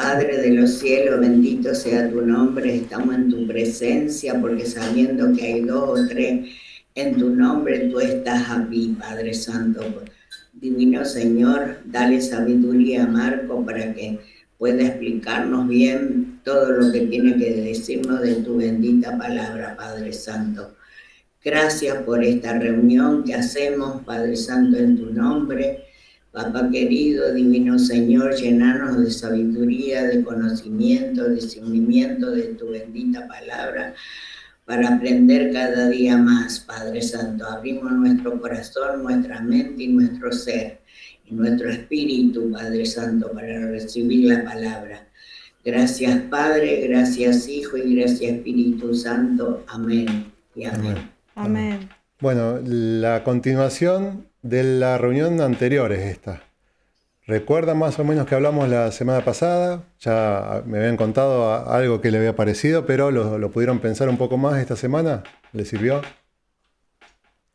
Padre de los cielos, bendito sea tu nombre, estamos en tu presencia porque sabiendo que hay dos o tres en tu nombre, tú estás aquí, Padre Santo. Divino Señor, dale sabiduría a Marco para que pueda explicarnos bien todo lo que tiene que decirnos de tu bendita palabra, Padre Santo. Gracias por esta reunión que hacemos, Padre Santo, en tu nombre. Papá querido, divino Señor, llenarnos de sabiduría, de conocimiento, de discernimiento de tu bendita palabra para aprender cada día más, Padre Santo. Abrimos nuestro corazón, nuestra mente y nuestro ser y nuestro espíritu, Padre Santo, para recibir la palabra. Gracias, Padre, gracias, Hijo y gracias, Espíritu Santo. Amén y amén. Amén. Amén. Amén. Bueno, la continuación de la reunión anterior es esta. ¿Recuerdan más o menos que hablamos la semana pasada? Ya me habían contado algo que le había parecido, pero lo pudieron pensar un poco más esta semana. ¿Les sirvió?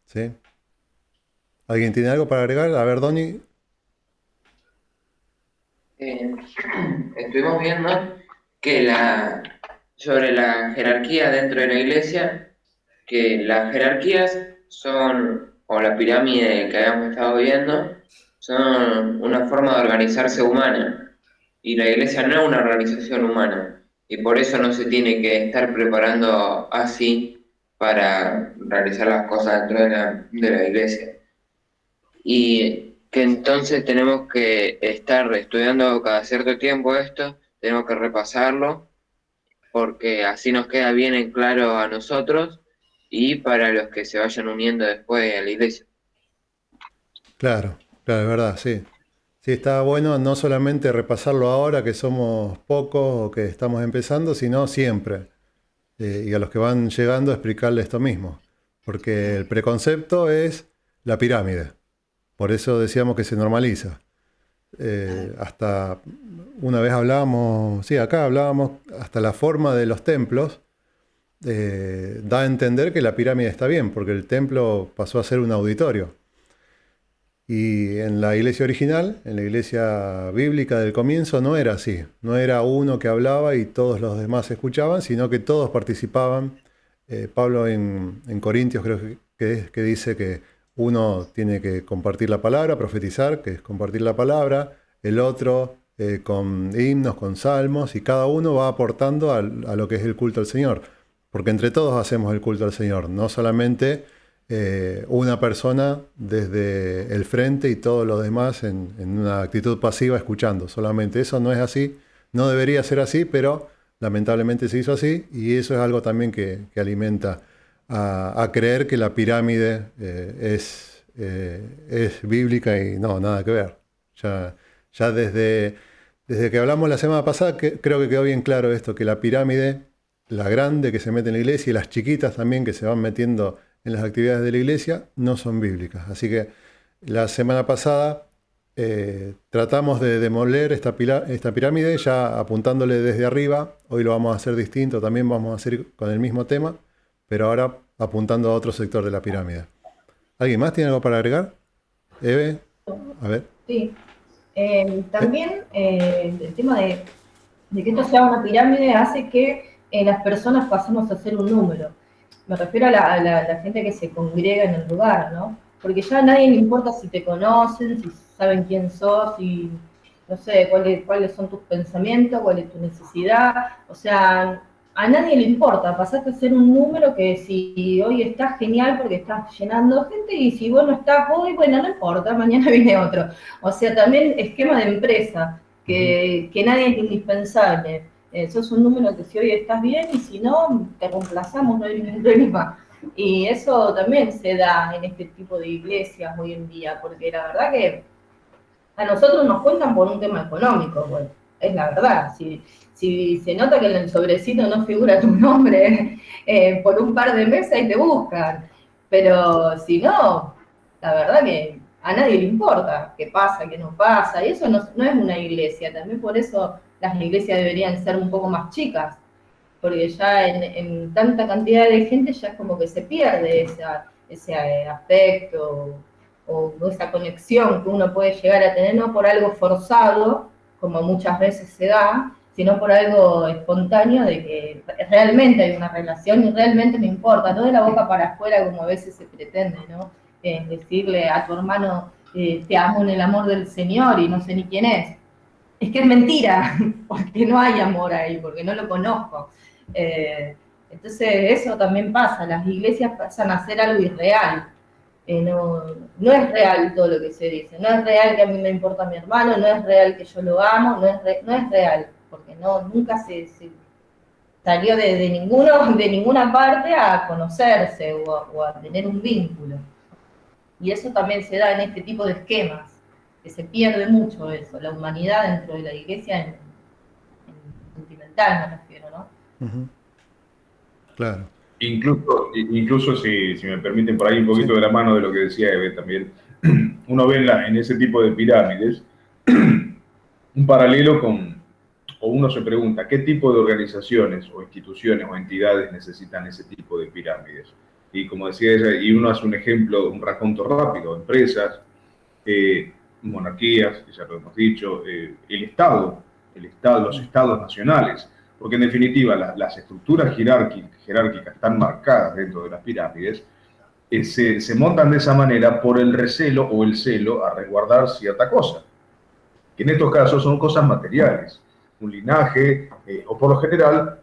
¿Sí? ¿Alguien tiene algo para agregar? A ver, Doni. Eh, Estuvimos viendo que sobre la jerarquía dentro de la iglesia, que las jerarquías son, o la pirámide que habíamos estado viendo, son una forma de organizarse humana. Y la iglesia no es una organización humana. Y por eso no se tiene que estar preparando así para realizar las cosas dentro de la iglesia. Y que entonces tenemos que estar estudiando cada cierto tiempo esto, tenemos que repasarlo, porque así nos queda bien en claro a nosotros y para los que se vayan uniendo después a la iglesia. Claro, claro, es verdad, sí. Sí, está bueno no solamente repasarlo ahora que somos pocos o que estamos empezando, sino siempre. Y a los que van llegando explicarles esto mismo. Porque el preconcepto es la pirámide. Por eso decíamos que se normaliza. Hasta una vez hablábamos, sí, acá hablábamos, hasta la forma de los templos da a entender que la pirámide está bien, porque el templo pasó a ser un auditorio. Y en la iglesia original, en la iglesia bíblica del comienzo, no era así. No era uno que hablaba y todos los demás escuchaban, sino que todos participaban. Pablo en Corintios creo que dice que uno tiene que compartir la palabra, profetizar, que es compartir la palabra, el otro con himnos, con salmos, y cada uno va aportando a lo que es el culto al Señor. Porque entre todos hacemos el culto al Señor, no solamente una persona desde el frente y todos los demás en una actitud pasiva escuchando. Solamente eso no es así, no debería ser así, pero lamentablemente se hizo así y eso es algo también que alimenta a creer que la pirámide es bíblica y no, nada que ver. Ya desde que hablamos la semana pasada creo que quedó bien claro esto, que la pirámide, la grande que se mete en la iglesia y las chiquitas también que se van metiendo en las actividades de la iglesia, no son bíblicas. Así que la semana pasada tratamos de demoler esta pirámide, ya apuntándole desde arriba. Hoy lo vamos a hacer distinto, también vamos a hacer con el mismo tema, pero ahora apuntando a otro sector de la pirámide. ¿Alguien más tiene algo para agregar? Eve, a ver. Sí. También el tema de que esto sea una pirámide hace que las personas pasemos a ser un número. Me refiero a la gente que se congrega en el lugar, ¿no? Porque ya a nadie le importa si te conocen, si saben quién sos, si no sé cuáles son tus pensamientos, cuál es tu necesidad. O sea, a nadie le importa. Pasaste a ser un número que si hoy estás genial porque estás llenando gente y si vos no estás hoy, bueno, no importa, mañana viene otro. O sea, también esquema de empresa, que nadie es indispensable. Sos un número que si hoy estás bien y si no, te reemplazamos, no hay ningún problema. Y eso también se da en este tipo de iglesias hoy en día, porque la verdad que a nosotros nos cuentan por un tema económico, pues, es la verdad. Si se nota que en el sobrecito no figura tu nombre por un par de meses y te buscan. Pero si no, la verdad que a nadie le importa qué pasa, qué no pasa. Y eso no es una iglesia. También por eso las iglesias deberían ser un poco más chicas. Porque ya en tanta cantidad de gente ya es como que se pierde ese aspecto o esa conexión que uno puede llegar a tener, no por algo forzado, como muchas veces se da, sino por algo espontáneo de que realmente hay una relación y realmente me importa, no de la boca para afuera como a veces se pretende, ¿no? Decirle a tu hermano, te amo en el amor del Señor y no sé ni quién es. Es que es mentira, porque no hay amor ahí, porque no lo conozco. Entonces eso también pasa, las iglesias pasan a ser algo irreal. No es real todo lo que se dice, no es real que a mí me importa mi hermano, no es real que yo lo amo, no es real, porque nunca se salió de ninguna parte a conocerse o a tener un vínculo. Y eso también se da en este tipo de esquemas, que se pierde mucho eso, la humanidad dentro de la iglesia en sentimental me refiero, ¿no? Ujú. Claro. Incluso si me permiten por ahí un poquito Sí. de la mano de lo que decía Eve también, uno ve en ese tipo de pirámides un paralelo o uno se pregunta, ¿qué tipo de organizaciones o instituciones o entidades necesitan ese tipo de pirámides? Y como decía ella, y uno hace un ejemplo, un raconto rápido, empresas, monarquías, ya lo hemos dicho, el Estado, los estados nacionales, porque en definitiva las estructuras jerárquicas están marcadas dentro de las pirámides, se montan de esa manera por el recelo o el celo a resguardar cierta cosa, que en estos casos son cosas materiales, un linaje, o por lo general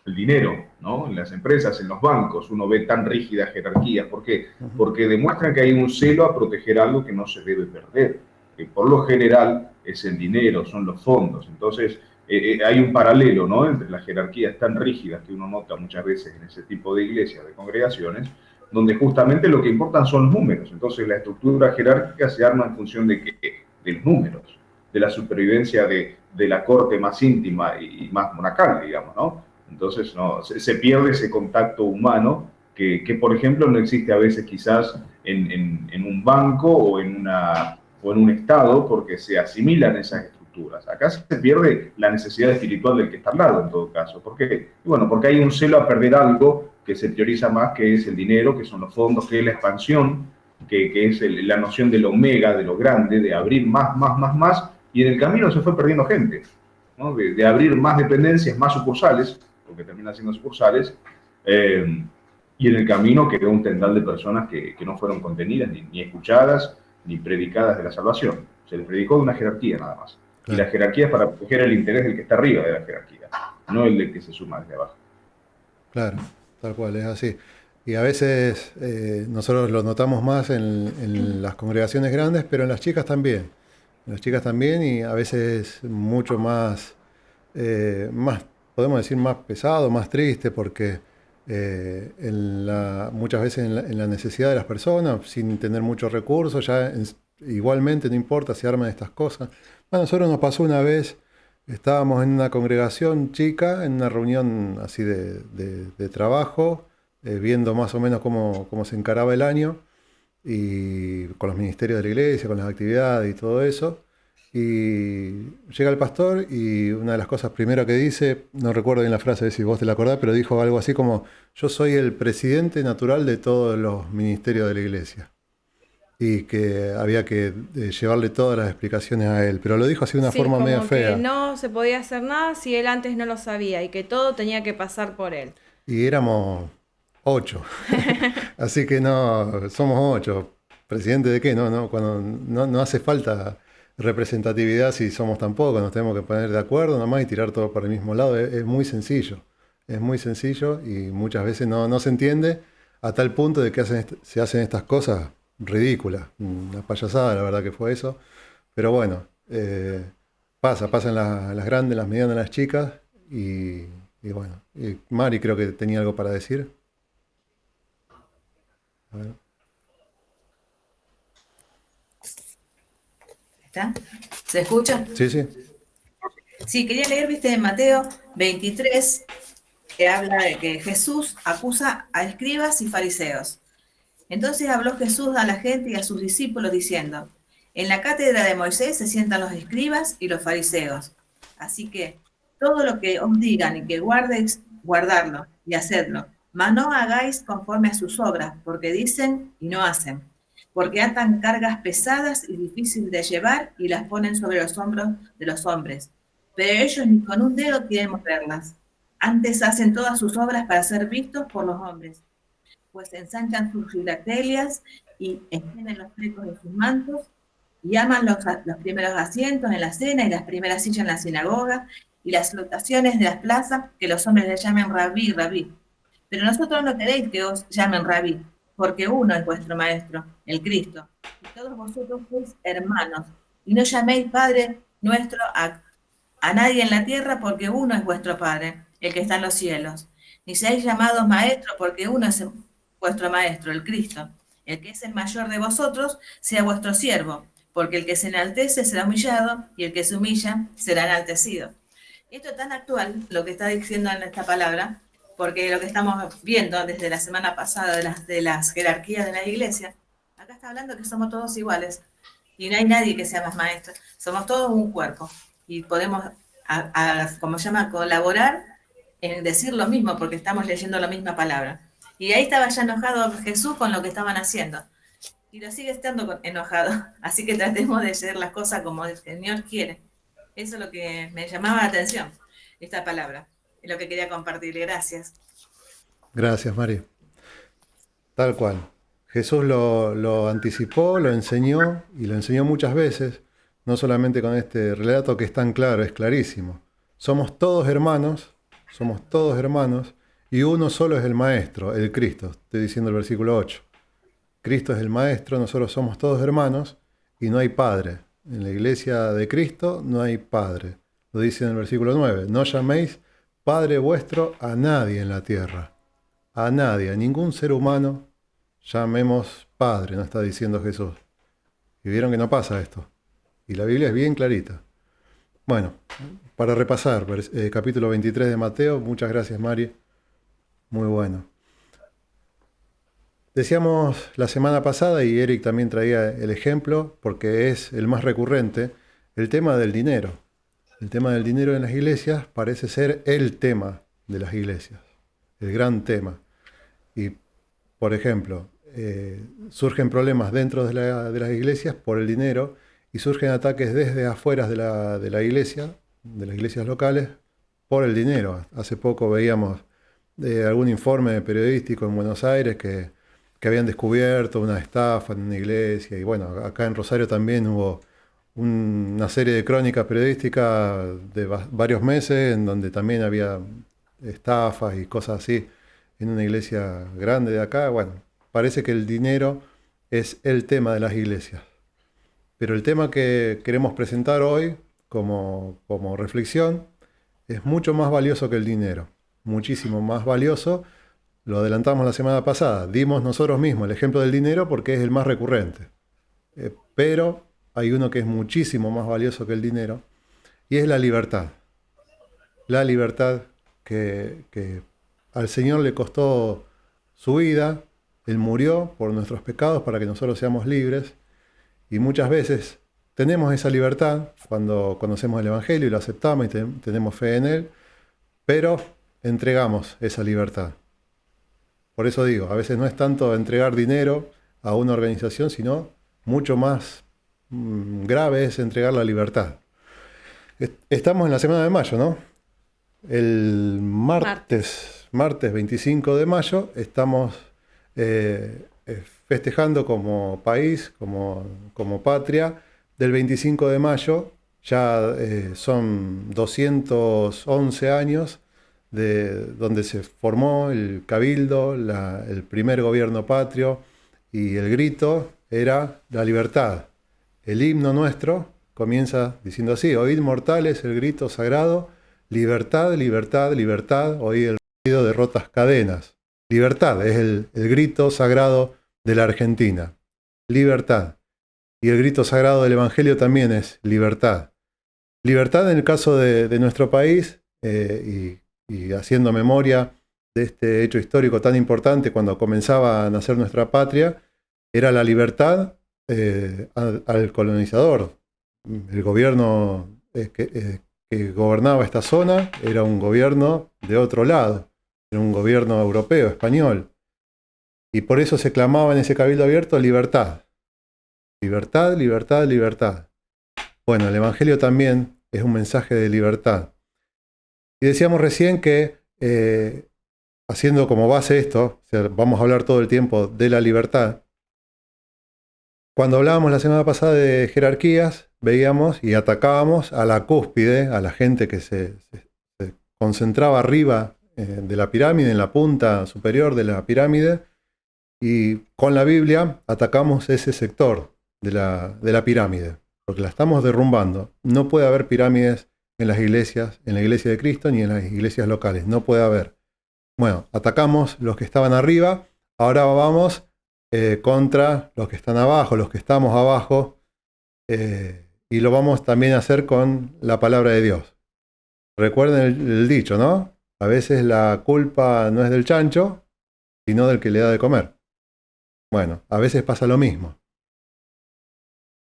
el dinero, ¿no? En las empresas, en los bancos, uno ve tan rígidas jerarquías. ¿Por qué? Porque demuestran que hay un celo a proteger algo que no se debe perder. Que por lo general es el dinero, son los fondos. Entonces, hay un paralelo, ¿no? Entre las jerarquías tan rígidas que uno nota muchas veces en ese tipo de iglesias, de congregaciones, donde justamente lo que importan son los números. Entonces, la estructura jerárquica se arma en función de qué, de los números, de la supervivencia de la corte más íntima y más monacal, digamos, ¿no? Entonces no, se pierde ese contacto humano que, por ejemplo, no existe a veces quizás en un banco o en un Estado, porque se asimilan esas estructuras. Acá se pierde la necesidad espiritual del que está al lado, en todo caso. ¿Por qué? Y bueno, porque hay un celo a perder algo que se prioriza más, que es el dinero, que son los fondos, que es la expansión, que es la noción del omega, de lo grande, de abrir más, y en el camino se fue perdiendo gente, ¿no? De abrir más dependencias, más sucursales, porque terminan siendo sucursales, y en el camino quedó un tendal de personas que no fueron contenidas, ni escuchadas, ni predicadas de la salvación. Se les predicó de una jerarquía nada más. Claro. Y la jerarquía es para proteger el interés del que está arriba de la jerarquía, no el del que se suma desde abajo. Claro, tal cual, es así. Y a veces nosotros lo notamos más en las congregaciones grandes, pero en las chicas también. En las chicas también, y a veces mucho más, podemos decir, más pesado, más triste, porque muchas veces en la necesidad de las personas, sin tener muchos recursos, igualmente no importa si arman estas cosas. Bueno, a nosotros nos pasó una vez, estábamos en una congregación chica, en una reunión así de trabajo, viendo más o menos cómo se encaraba el año, y con los ministerios de la iglesia, con las actividades y todo eso. Y llega el pastor y una de las cosas primero que dice, no recuerdo bien la frase, si vos te la acordás, pero dijo algo así como: yo soy el presidente natural de todos los ministerios de la iglesia. Y que había que llevarle todas las explicaciones a él, pero lo dijo así de una forma media fea. Que no se podía hacer nada si él antes no lo sabía y que todo tenía que pasar por él. Y éramos 8, así que no, somos 8. ¿Presidente de qué? Cuando no hace falta representatividad si somos tan pocos, nos tenemos que poner de acuerdo nomás y tirar todo por el mismo lado. Es muy sencillo, y muchas veces no se entiende a tal punto de que se hacen estas cosas ridículas, una payasada la verdad que fue eso, pero bueno, pasa en las grandes, en las medianas, en las chicas, y bueno, y Mari creo que tenía algo para decir. A ver. ¿Está? ¿Se escucha? Sí. Sí, quería leer, en Mateo 23, que habla de que Jesús acusa a escribas y fariseos. Entonces habló Jesús a la gente y a sus discípulos diciendo: en la cátedra de Moisés se sientan los escribas y los fariseos. Así que todo lo que os digan y que guardéis, guardadlo y hacedlo, mas no hagáis conforme a sus obras, porque dicen y no hacen. porque atan cargas pesadas y difíciles de llevar y las ponen sobre los hombros de los hombres. Pero ellos ni con un dedo quieren moverlas. Antes hacen todas sus obras para ser vistos por los hombres, pues ensanchan sus filatelias y extienden los flecos de sus mantos y aman los primeros asientos en la cena y las primeras sillas en la sinagoga y las salutaciones de las plazas, que los hombres les llamen rabí, rabí. Pero nosotros no queréis que os llamen rabí, porque uno es vuestro maestro, el Cristo. Y todos vosotros sois hermanos. Y no llaméis Padre nuestro a nadie en la tierra, porque uno es vuestro Padre, el que está en los cielos. Ni seáis llamados maestros, porque uno es vuestro maestro, el Cristo. El que es el mayor de vosotros sea vuestro siervo, porque el que se enaltece será humillado, y el que se humilla será enaltecido. Esto es tan actual, lo que está diciendo en esta palabra, porque lo que estamos viendo desde la semana pasada de las jerarquías de la iglesia, acá está hablando que somos todos iguales, y no hay nadie que sea más maestro, somos todos un cuerpo, y podemos, como se llama, colaborar en decir lo mismo, porque estamos leyendo la misma palabra. Y ahí estaba ya enojado Jesús con lo que estaban haciendo, y lo sigue estando enojado, así que tratemos de hacer las cosas como el Señor quiere. Eso es lo que me llamaba la atención, esta palabra, es lo que quería compartir. Gracias. Gracias, Mari. Tal cual. Jesús lo anticipó, lo enseñó y lo enseñó muchas veces, no solamente con este relato que es tan claro, es clarísimo. Somos todos hermanos y uno solo es el Maestro, el Cristo. Estoy diciendo el versículo 8. Cristo es el Maestro, nosotros somos todos hermanos y no hay Padre. En la iglesia de Cristo no hay Padre. Lo dice en el versículo 9. No llaméis Padre vuestro a nadie en la tierra. A nadie, a ningún ser humano llamemos Padre, nos está diciendo Jesús. Y vieron que no pasa esto. Y la Biblia es bien clarita. Bueno, para repasar, capítulo 23 de Mateo. Muchas gracias, Mari. Muy bueno. Decíamos la semana pasada, y Eric también traía el ejemplo, porque es el más recurrente, el tema del dinero. El tema del dinero en las iglesias parece ser el tema de las iglesias, el gran tema. Y, por ejemplo, surgen problemas dentro de las iglesias por el dinero y surgen ataques desde afuera de la iglesia, de las iglesias locales, por el dinero. Hace poco veíamos algún informe periodístico en Buenos Aires que habían descubierto una estafa en una iglesia, y bueno, acá en Rosario también hubo una serie de crónicas periodísticas de varios meses en donde también había estafas y cosas así en una iglesia grande de acá. Bueno, parece que el dinero es el tema de las iglesias. Pero el tema que queremos presentar hoy como reflexión es mucho más valioso que el dinero, muchísimo más valioso. Lo adelantamos la semana pasada, dimos nosotros mismos el ejemplo del dinero porque es el más recurrente. Pero hay uno que es muchísimo más valioso que el dinero y es la libertad. La libertad que al Señor le costó su vida, Él murió por nuestros pecados para que nosotros seamos libres, y muchas veces tenemos esa libertad cuando conocemos el Evangelio y lo aceptamos y tenemos fe en Él, pero entregamos esa libertad. Por eso digo, a veces no es tanto entregar dinero a una organización, sino mucho más grave es entregar la libertad. Estamos en la semana de mayo, ¿no? El martes 25 de mayo estamos festejando como país, como patria, del 25 de mayo, ya son 211 años de donde se formó el Cabildo, el primer gobierno patrio, y el grito era la libertad. El himno nuestro comienza diciendo así: oíd mortales el grito sagrado, libertad, libertad, libertad, oíd el ruido de rotas cadenas. Libertad es el grito sagrado de la Argentina. Libertad. Y el grito sagrado del Evangelio también es libertad. Libertad en el caso de nuestro país, y haciendo memoria de este hecho histórico tan importante cuando comenzaba a nacer nuestra patria, era la libertad al colonizador. El gobierno que gobernaba esta zona era un gobierno de otro lado, era un gobierno europeo, español. Y por eso se clamaba en ese cabildo abierto libertad. Libertad, libertad, libertad. Bueno, el Evangelio también es un mensaje de libertad. Y decíamos recién que, haciendo como base esto, o sea, vamos a hablar todo el tiempo de la libertad. Cuando hablábamos la semana pasada de jerarquías, veíamos y atacábamos a la cúspide, a la gente que se concentraba arriba de la pirámide, en la punta superior de la pirámide, y con la Biblia atacamos ese sector de la pirámide, porque la estamos derrumbando. No puede haber pirámides en las iglesias, en la iglesia de Cristo, ni en las iglesias locales, no puede haber. Bueno, atacamos los que estaban arriba, ahora vamos contra los que están abajo, los que estamos abajo, y lo vamos también a hacer con la palabra de Dios. Recuerden el dicho, ¿no? A veces la culpa no es del chancho, sino del que le da de comer. Bueno, a veces pasa lo mismo.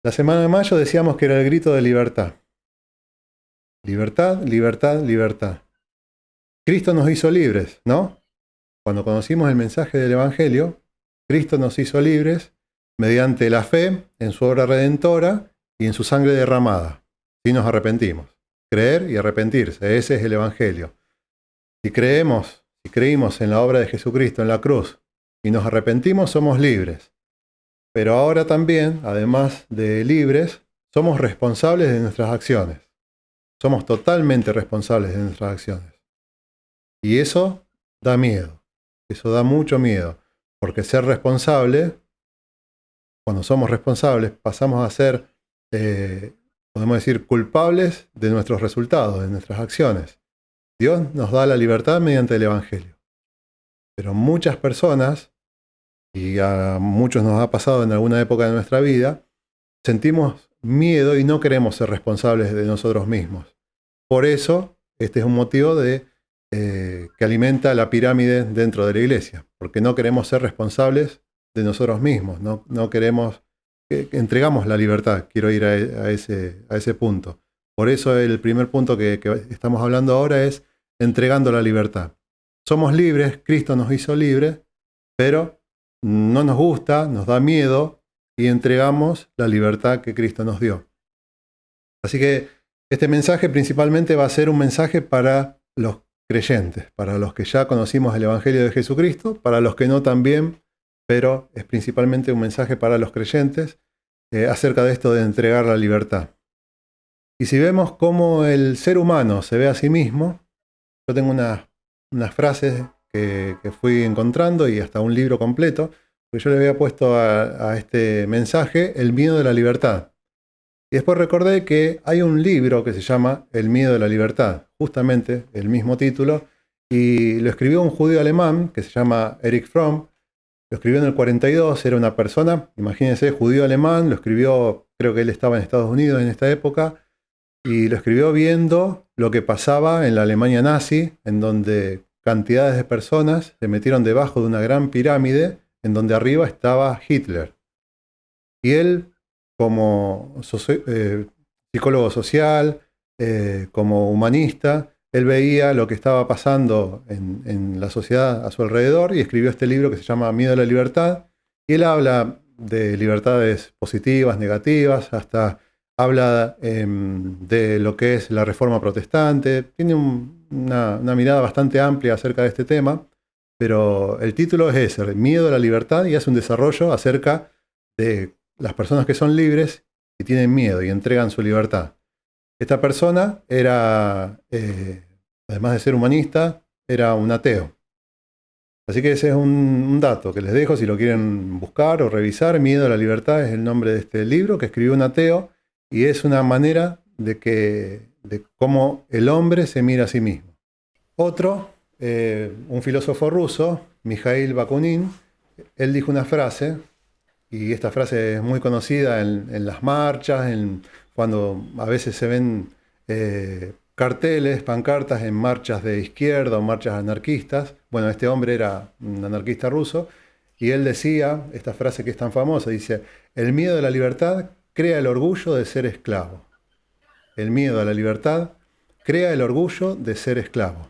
La semana de mayo decíamos que era el grito de libertad. Libertad, libertad, libertad. Cristo nos hizo libres, ¿no? Cuando conocimos el mensaje del Evangelio, Cristo nos hizo libres mediante la fe en su obra redentora y en su sangre derramada, si nos arrepentimos. Creer y arrepentirse, ese es el Evangelio. Si creímos en la obra de Jesucristo en la cruz y nos arrepentimos, somos libres. Pero ahora también, además de libres, somos responsables de nuestras acciones. Somos totalmente responsables de nuestras acciones. Y eso da miedo. Eso da mucho miedo. Porque ser responsable, cuando somos responsables, pasamos a ser, podemos decir, culpables de nuestros resultados, de nuestras acciones. Dios nos da la libertad mediante el Evangelio. Pero muchas personas, y a muchos nos ha pasado en alguna época de nuestra vida, sentimos miedo y no queremos ser responsables de nosotros mismos. Por eso, este es un motivo que alimenta la pirámide dentro de la iglesia, porque no queremos ser responsables de nosotros mismos, no queremos, entregamos la libertad, quiero ir a ese punto. Por eso el primer punto que estamos hablando ahora es entregando la libertad. Somos libres, Cristo nos hizo libres, pero no nos gusta, nos da miedo y entregamos la libertad que Cristo nos dio. Así que este mensaje principalmente va a ser un mensaje para los creyentes, para los que ya conocimos el Evangelio de Jesucristo, para los que no también, pero es principalmente un mensaje para los creyentes acerca de esto de entregar la libertad. Y si vemos cómo el ser humano se ve a sí mismo, yo tengo unas frases que fui encontrando y hasta un libro completo, porque yo le había puesto a este mensaje el miedo de la libertad. Y después recordé que hay un libro que se llama El miedo de la libertad, justamente el mismo título, y lo escribió un judío alemán que se llama Erich Fromm. Lo escribió en el 42, era una persona, imagínense, judío alemán, lo escribió, creo que él estaba en Estados Unidos en esta época, y lo escribió viendo lo que pasaba en la Alemania nazi, en donde cantidades de personas se metieron debajo de una gran pirámide, en donde arriba estaba Hitler. Y él, como psicólogo social, como humanista, él veía lo que estaba pasando en la sociedad a su alrededor y escribió este libro que se llama Miedo a la libertad. Y él habla de libertades positivas, negativas, hasta habla de lo que es la reforma protestante. Tiene una mirada bastante amplia acerca de este tema, pero el título es ese, Miedo a la libertad, y hace un desarrollo acerca de las personas que son libres y tienen miedo y entregan su libertad. Esta persona era, además de ser humanista, era un ateo. Así que ese es un dato que les dejo si lo quieren buscar o revisar. Miedo a la libertad es el nombre de este libro que escribió un ateo y es una manera de cómo el hombre se mira a sí mismo. Otro, un filósofo ruso, Mikhail Bakunin, él dijo una frase. Y esta frase es muy conocida en las marchas, cuando a veces se ven carteles, pancartas en marchas de izquierda o marchas anarquistas. Bueno, este hombre era un anarquista ruso y él decía, esta frase que es tan famosa, dice, el miedo a la libertad crea el orgullo de ser esclavo. El miedo a la libertad crea el orgullo de ser esclavo.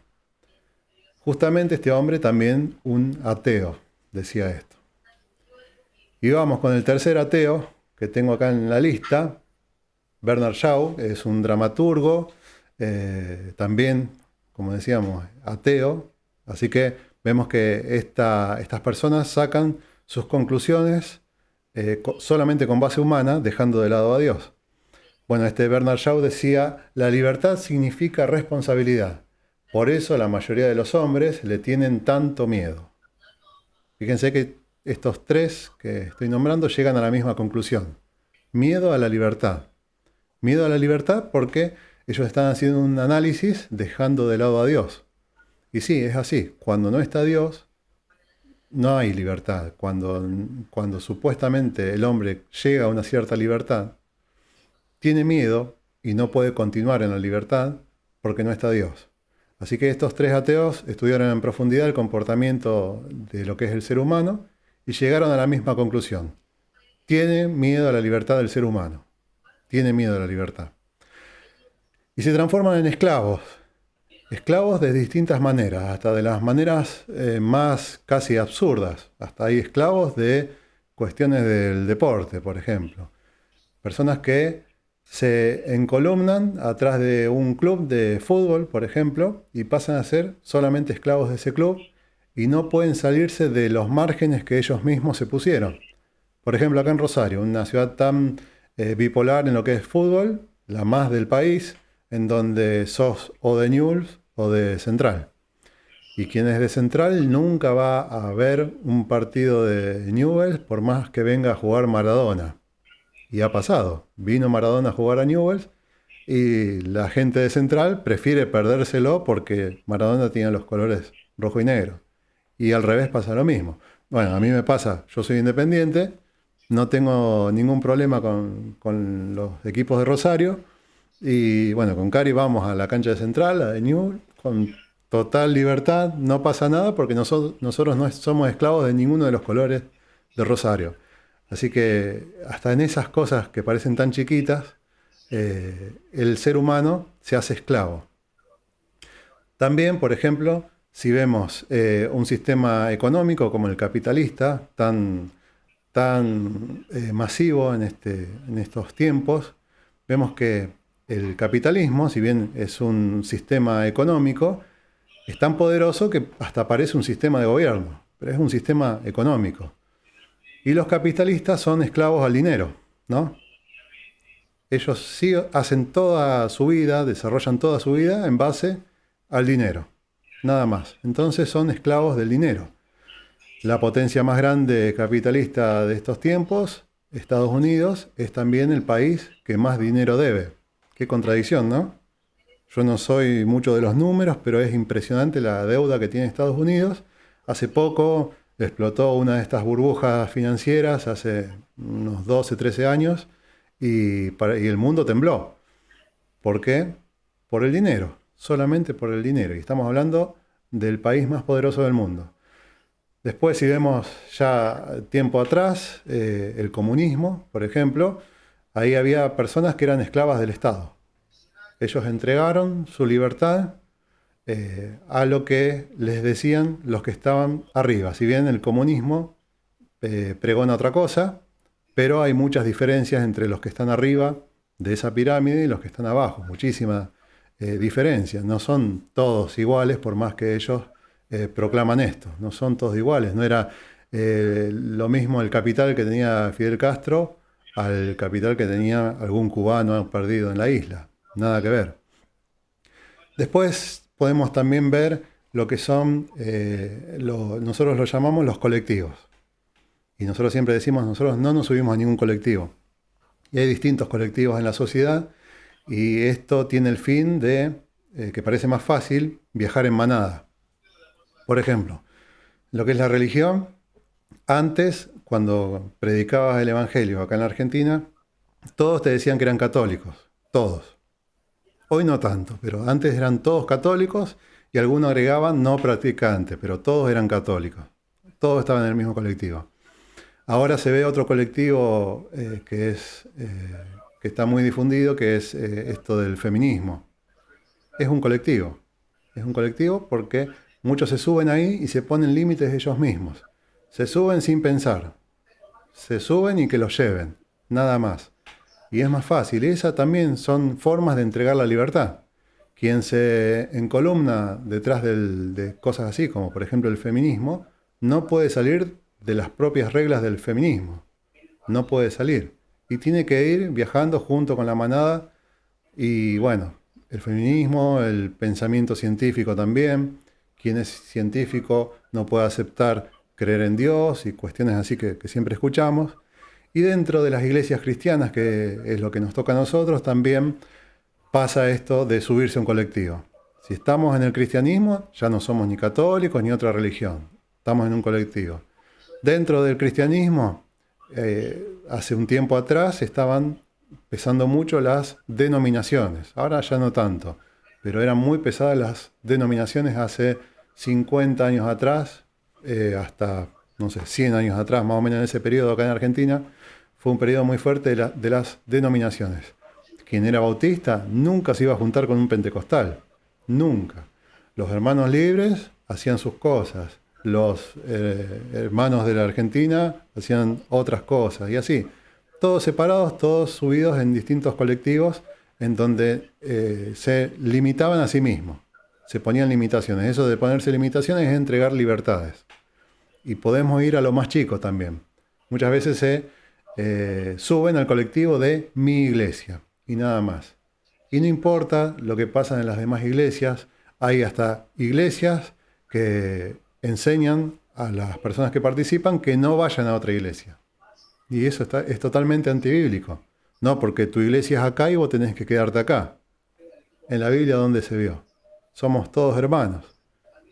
Justamente este hombre también un ateo decía esto. Y vamos con el tercer ateo, que tengo acá en la lista, Bernard Shaw, es un dramaturgo, también, como decíamos, ateo, así que vemos que estas personas sacan sus conclusiones solamente con base humana, dejando de lado a Dios. Bueno, Bernard Shaw decía, la libertad significa responsabilidad. Por eso la mayoría de los hombres le tienen tanto miedo. Fíjense que estos tres que estoy nombrando llegan a la misma conclusión. Miedo a la libertad. Miedo a la libertad porque ellos están haciendo un análisis dejando de lado a Dios. Y sí, es así. Cuando no está Dios, no hay libertad. Cuando supuestamente el hombre llega a una cierta libertad, tiene miedo y no puede continuar en la libertad porque no está Dios. Así que estos tres ateos estudiaron en profundidad el comportamiento de lo que es el ser humano y llegaron a la misma conclusión. Tiene miedo a la libertad del ser humano. Tiene miedo a la libertad. Y se transforman en esclavos. Esclavos de distintas maneras, hasta de las maneras más casi absurdas. Hasta hay esclavos de cuestiones del deporte, por ejemplo. Personas que se encolumnan atrás de un club de fútbol, por ejemplo, y pasan a ser solamente esclavos de ese club y no pueden salirse de los márgenes que ellos mismos se pusieron. Por ejemplo, acá en Rosario, una ciudad tan bipolar en lo que es fútbol, la más del país, en donde sos o de Newell's o de Central. Y quien es de Central nunca va a ver un partido de Newell's por más que venga a jugar Maradona. Y ha pasado. Vino Maradona a jugar a Newell's y la gente de Central prefiere perdérselo porque Maradona tiene los colores rojo y negro. Y al revés pasa lo mismo. Bueno, a mí me pasa, yo soy independiente, no tengo ningún problema con los equipos de Rosario. Y bueno, con Cari vamos a la cancha de Central, a de Newell's, con total libertad, no pasa nada porque nosotros no somos esclavos de ninguno de los colores de Rosario. Así que hasta en esas cosas que parecen tan chiquitas, el ser humano se hace esclavo. También, por ejemplo, si vemos un sistema económico como el capitalista, tan masivo en estos tiempos, vemos que el capitalismo, si bien es un sistema económico, es tan poderoso que hasta parece un sistema de gobierno, pero es un sistema económico. Y los capitalistas son esclavos al dinero, ¿no? Ellos sí hacen toda su vida, desarrollan toda su vida en base al dinero, nada más. Entonces son esclavos del dinero. La potencia más grande capitalista de estos tiempos, Estados Unidos, es también el país que más dinero debe. Qué contradicción, ¿no? Yo no soy mucho de los números, pero es impresionante la deuda que tiene Estados Unidos. Hace poco explotó una de estas burbujas financieras, hace unos 12, 13 años, y el mundo tembló. ¿Por qué? Por el dinero, solamente por el dinero. Y estamos hablando del país más poderoso del mundo. Después, si vemos ya tiempo atrás, el comunismo, por ejemplo, ahí había personas que eran esclavas del Estado. Ellos entregaron su libertad a lo que les decían los que estaban arriba. Si bien el comunismo pregona otra cosa, pero hay muchas diferencias entre los que están arriba de esa pirámide y los que están abajo. Muchísimas diferencias. No son todos iguales por más que ellos proclaman esto. No son todos iguales. No era lo mismo el capital que tenía Fidel Castro al capital que tenía algún cubano perdido en la isla. Nada que ver. Después podemos también ver lo que son, nosotros lo llamamos los colectivos. Y nosotros siempre decimos, nosotros no nos subimos a ningún colectivo. Y hay distintos colectivos en la sociedad y esto tiene el fin de que parece más fácil viajar en manada. Por ejemplo, lo que es la religión, antes, cuando predicabas el Evangelio acá en la Argentina, todos te decían que eran católicos, todos. Hoy no tanto, pero antes eran todos católicos y algunos agregaban no practicantes, pero todos eran católicos. Todos estaban en el mismo colectivo. Ahora se ve otro colectivo que está muy difundido, que es esto del feminismo. Es un colectivo porque muchos se suben ahí y se ponen límites ellos mismos. Se suben sin pensar. Se suben y que los lleven. nada más. Y es más fácil. Y esas también son formas de entregar la libertad. Quien se encolumna detrás de cosas así, como por ejemplo el feminismo, no puede salir de las propias reglas del feminismo. No puede salir. Y tiene que ir viajando junto con la manada. Y bueno, el feminismo, el pensamiento científico también. Quien es científico no puede aceptar creer en Dios y cuestiones así que siempre escuchamos. Y dentro de las iglesias cristianas, que es lo que nos toca a nosotros, también pasa esto de subirse a un colectivo. Si estamos en el cristianismo, ya no somos ni católicos ni otra religión. Estamos en un colectivo. Dentro del cristianismo, hace un tiempo atrás estaban pesando mucho las denominaciones. Ahora ya no tanto, pero eran muy pesadas las denominaciones hace 50 años atrás, hasta, no sé, 100 años atrás, más o menos en ese periodo acá en Argentina, fue un periodo muy fuerte de las denominaciones. Quien era bautista nunca se iba a juntar con un pentecostal, nunca. Los hermanos libres hacían sus cosas, los hermanos de la Argentina hacían otras cosas, y así. Todos separados, todos subidos en distintos colectivos, en donde se limitaban a sí mismos, se ponían limitaciones. Eso de ponerse limitaciones es entregar libertades. Y podemos ir a lo más chico también. Muchas veces se suben al colectivo de mi iglesia y nada más. Y no importa lo que pasa en las demás iglesias, hay hasta iglesias que enseñan a las personas que participan que no vayan a otra iglesia. Y eso es totalmente antibíblico. No, porque tu iglesia es acá y vos tenés que quedarte acá. En la Biblia, ¿dónde se vio? Somos todos hermanos.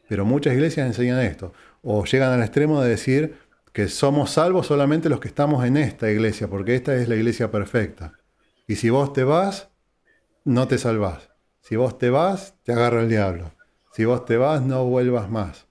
Pero muchas iglesias enseñan esto. O llegan al extremo de decir que somos salvos solamente los que estamos en esta iglesia, porque esta es la iglesia perfecta. Y si vos te vas, no te salvás. Si vos te vas, te agarra el diablo. Si vos te vas, no vuelvas más.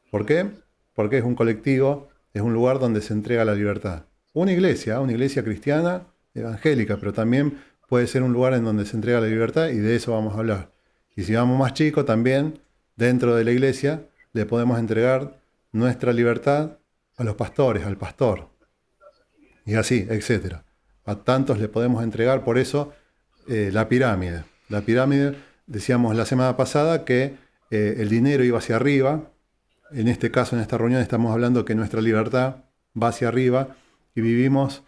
¿Por qué? Porque es un colectivo, es un lugar donde se entrega la libertad. Una iglesia cristiana, evangélica, pero también puede ser un lugar en donde se entrega la libertad, y de eso vamos a hablar. Y si vamos más chicos, también dentro de la iglesia le podemos entregar nuestra libertad a los pastores, al pastor, y así, etc. A tantos le podemos entregar, por eso la pirámide. La pirámide, decíamos la semana pasada que el dinero iba hacia arriba. En este caso, en esta reunión, estamos hablando que nuestra libertad va hacia arriba y vivimos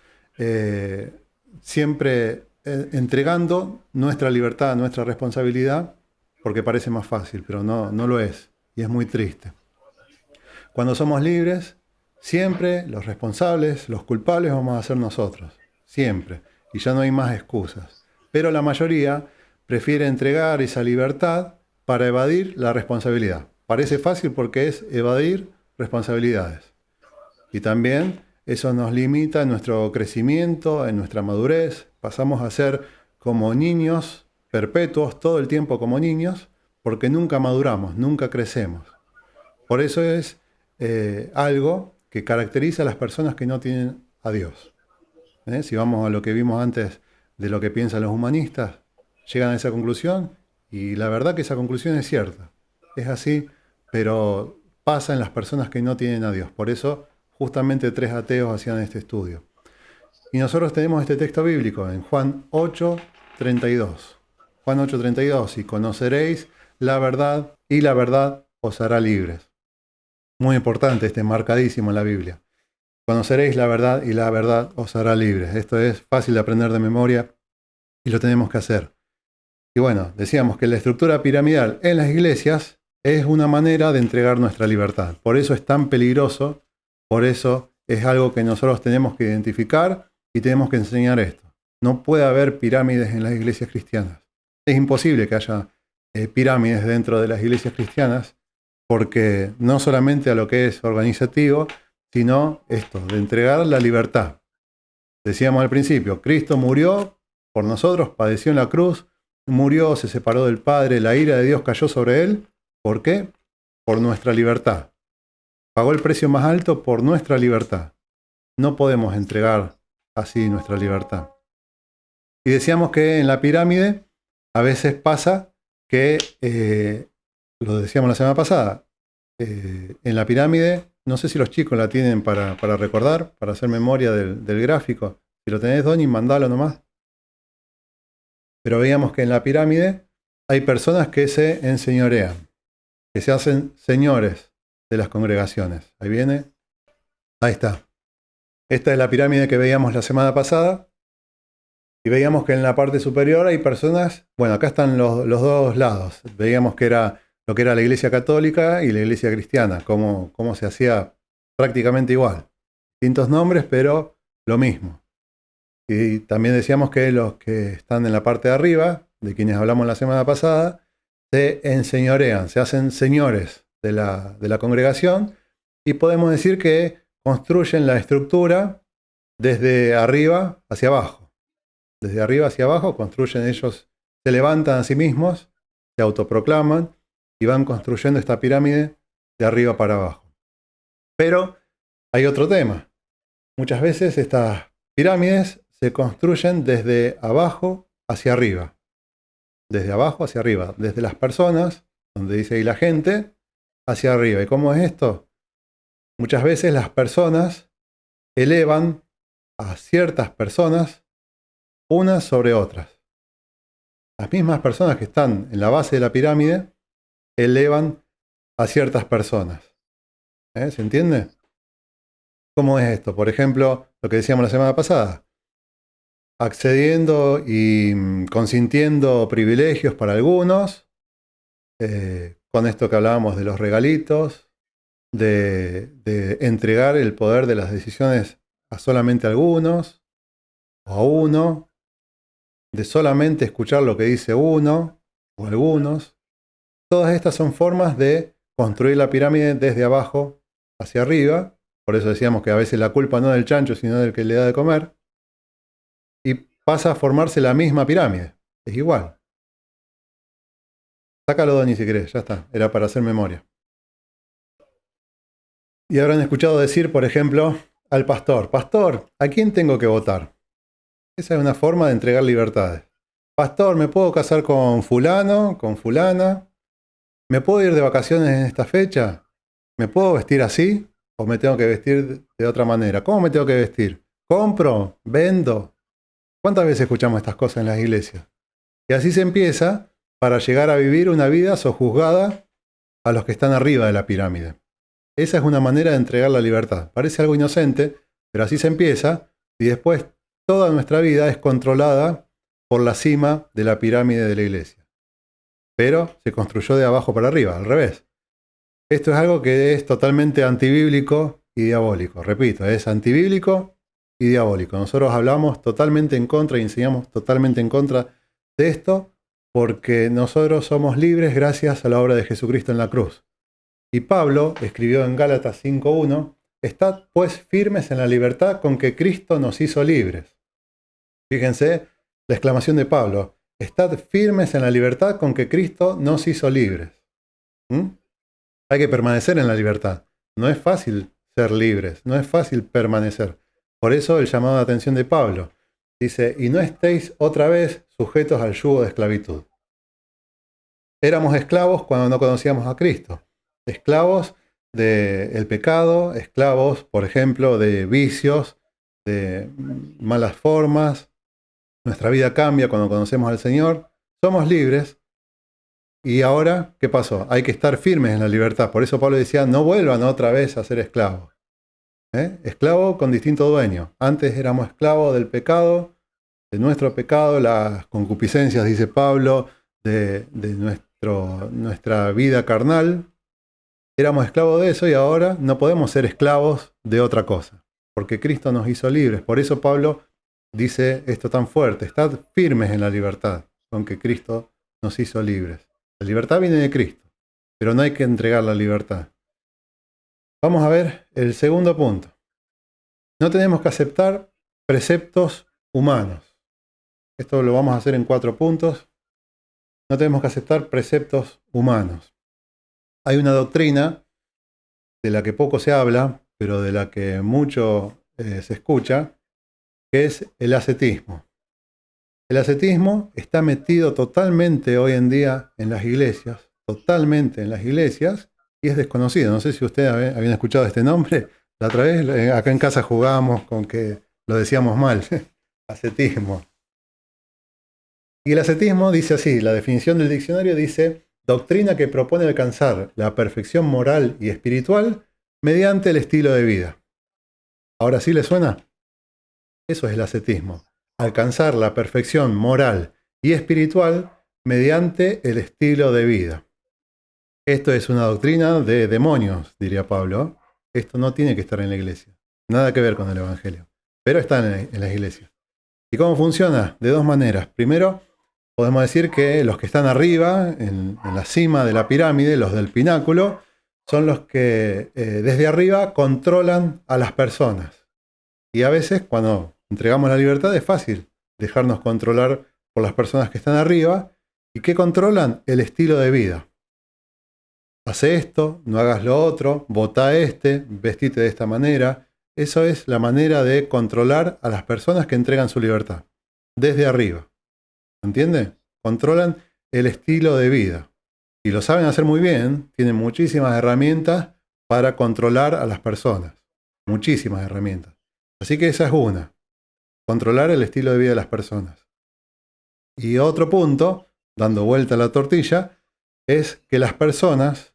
siempre entregando nuestra libertad, nuestra responsabilidad, porque parece más fácil, pero no lo es, y es muy triste. Cuando somos libres, siempre los responsables, los culpables vamos a ser nosotros, siempre, y ya no hay más excusas. Pero la mayoría prefiere entregar esa libertad para evadir la responsabilidad. Parece fácil porque es evadir responsabilidades. Y también eso nos limita en nuestro crecimiento, en nuestra madurez. Pasamos a ser como niños perpetuos, todo el tiempo como niños, porque nunca maduramos, nunca crecemos. Por eso es algo que caracteriza a las personas que no tienen a Dios. Si vamos a lo que vimos antes de lo que piensan los humanistas, llegan a esa conclusión, y la verdad que esa conclusión es cierta. Es así, pero pasa en las personas que no tienen a Dios. Por eso justamente 3 ateos hacían este estudio. Y nosotros tenemos este texto bíblico en Juan 8:32. Juan 8:32, y conoceréis la verdad, y la verdad os hará libres. Muy importante, marcadísimo en la Biblia. Conoceréis la verdad, y la verdad os hará libres. Esto es fácil de aprender de memoria y lo tenemos que hacer. Y bueno, decíamos que la estructura piramidal en las iglesias es una manera de entregar nuestra libertad. Por eso es tan peligroso, por eso es algo que nosotros tenemos que identificar y tenemos que enseñar esto. No puede haber pirámides en las iglesias cristianas. Es imposible que haya pirámides dentro de las iglesias cristianas, porque no solamente a lo que es organizativo, sino esto, de entregar la libertad. Decíamos al principio, Cristo murió por nosotros, padeció en la cruz, murió, se separó del Padre, la ira de Dios cayó sobre él. ¿Por qué? Por nuestra libertad. Pagó el precio más alto por nuestra libertad. No podemos entregar así nuestra libertad. Y decíamos que en la pirámide a veces pasa que, lo decíamos la semana pasada, en la pirámide, no sé si los chicos la tienen para recordar, para hacer memoria del gráfico. Si lo tenés, Donny, mandalo nomás. Pero veíamos que en la pirámide hay personas que se enseñorean, que se hacen señores de las congregaciones. Ahí viene. Ahí está. Esta es la pirámide que veíamos la semana pasada. Y veíamos que en la parte superior hay personas, bueno, acá están los dos lados. Veíamos que era lo que era la iglesia católica y la iglesia cristiana, cómo se hacía prácticamente igual. Distintos nombres, pero lo mismo. Y también decíamos que los que están en la parte de arriba, de quienes hablamos la semana pasada, se enseñorean, se hacen señores de la congregación, y podemos decir que construyen la estructura desde arriba hacia abajo. Desde arriba hacia abajo construyen ellos, se levantan a sí mismos, se autoproclaman y van construyendo esta pirámide de arriba para abajo. Pero hay otro tema. Muchas veces estas pirámides se construyen desde abajo hacia arriba. Desde abajo hacia arriba. Desde las personas, donde dice ahí la gente, hacia arriba. ¿Y cómo es esto? Muchas veces las personas elevan a ciertas personas unas sobre otras. Las mismas personas que están en la base de la pirámide elevan a ciertas personas. ¿Se entiende? ¿Cómo es esto? Por ejemplo, lo que decíamos la semana pasada. Accediendo y consintiendo privilegios para algunos, con esto que hablábamos de los regalitos, de entregar el poder de las decisiones a solamente algunos, o a uno, de solamente escuchar lo que dice uno, o algunos. Todas estas son formas de construir la pirámide desde abajo hacia arriba. Por eso decíamos que a veces la culpa no es del chancho, sino del que le da de comer. Y pasa a formarse la misma pirámide. Es igual. Sácalo, Donny, si querés. Ya está. Era para hacer memoria. Y habrán escuchado decir, por ejemplo, al pastor: Pastor, ¿a quién tengo que votar? Esa es una forma de entregar libertades. Pastor, ¿me puedo casar con fulano, con fulana? ¿Me puedo ir de vacaciones en esta fecha? ¿Me puedo vestir así? ¿O me tengo que vestir de otra manera? ¿Cómo me tengo que vestir? ¿Compro? ¿Vendo? ¿Cuántas veces escuchamos estas cosas en las iglesias? Y así se empieza para llegar a vivir una vida sojuzgada a los que están arriba de la pirámide. Esa es una manera de entregar la libertad. Parece algo inocente, pero así se empieza, y después toda nuestra vida es controlada por la cima de la pirámide de la iglesia. Pero se construyó de abajo para arriba, al revés. Esto es algo que es totalmente antibíblico y diabólico. Repito, es antibíblico y diabólico. Nosotros hablamos totalmente en contra y enseñamos totalmente en contra de esto, porque nosotros somos libres gracias a la obra de Jesucristo en la cruz. Y Pablo escribió en Gálatas 5:1: Estad pues firmes en la libertad con que Cristo nos hizo libres. Fíjense la exclamación de Pablo: Estad firmes en la libertad con que Cristo nos hizo libres. Hay que permanecer en la libertad. No es fácil ser libres, no es fácil permanecer. Por eso el llamado de atención de Pablo. Dice: y no estéis otra vez sujetos al yugo de esclavitud. Éramos esclavos cuando no conocíamos a Cristo. Esclavos del pecado, esclavos, por ejemplo, de vicios, de malas formas. Nuestra vida cambia cuando conocemos al Señor. Somos libres. Y ahora, ¿qué pasó? Hay que estar firmes en la libertad. Por eso Pablo decía: no vuelvan otra vez a ser esclavos. Esclavo con distinto dueño. Antes éramos esclavos del pecado, de nuestro pecado, las concupiscencias, dice Pablo, de nuestra vida carnal. Éramos esclavos de eso, y ahora no podemos ser esclavos de otra cosa, porque Cristo nos hizo libres. Por eso Pablo dice esto tan fuerte: estad firmes en la libertad con que Cristo nos hizo libres. La libertad viene de Cristo, pero no hay que entregar la libertad. Vamos a ver el segundo punto. No tenemos que aceptar preceptos humanos. Esto lo vamos a hacer en 4 puntos. No tenemos que aceptar preceptos humanos. Hay una doctrina de la que poco se habla, pero de la que mucho se escucha, que es el ascetismo. El ascetismo está metido totalmente hoy en día en las iglesias, totalmente en las iglesias, y es desconocido. No sé si ustedes habían escuchado este nombre. La otra vez acá en casa jugábamos con que lo decíamos mal. Ascetismo. Y el ascetismo dice así, la definición del diccionario dice, doctrina que propone alcanzar la perfección moral y espiritual mediante el estilo de vida. ¿Ahora sí le suena? Eso es el ascetismo. Alcanzar la perfección moral y espiritual mediante el estilo de vida. Esto es una doctrina de demonios, diría Pablo. Esto no tiene que estar en la iglesia. Nada que ver con el Evangelio. Pero está en las iglesias. ¿Y cómo funciona? De dos maneras. Primero, podemos decir que los que están arriba, en la cima de la pirámide, los del pináculo, son los que desde arriba controlan a las personas. Y a veces, cuando entregamos la libertad, es fácil dejarnos controlar por las personas que están arriba. ¿Y qué controlan? El estilo de vida. Hace esto, no hagas lo otro, votá vestite de esta manera. Eso es la manera de controlar a las personas que entregan su libertad. Desde arriba. ¿Entiende? Controlan el estilo de vida. Y lo saben hacer muy bien. Tienen muchísimas herramientas para controlar a las personas. Muchísimas herramientas. Así que esa es una. Controlar el estilo de vida de las personas. Y otro punto, dando vuelta a la tortilla, es que las personas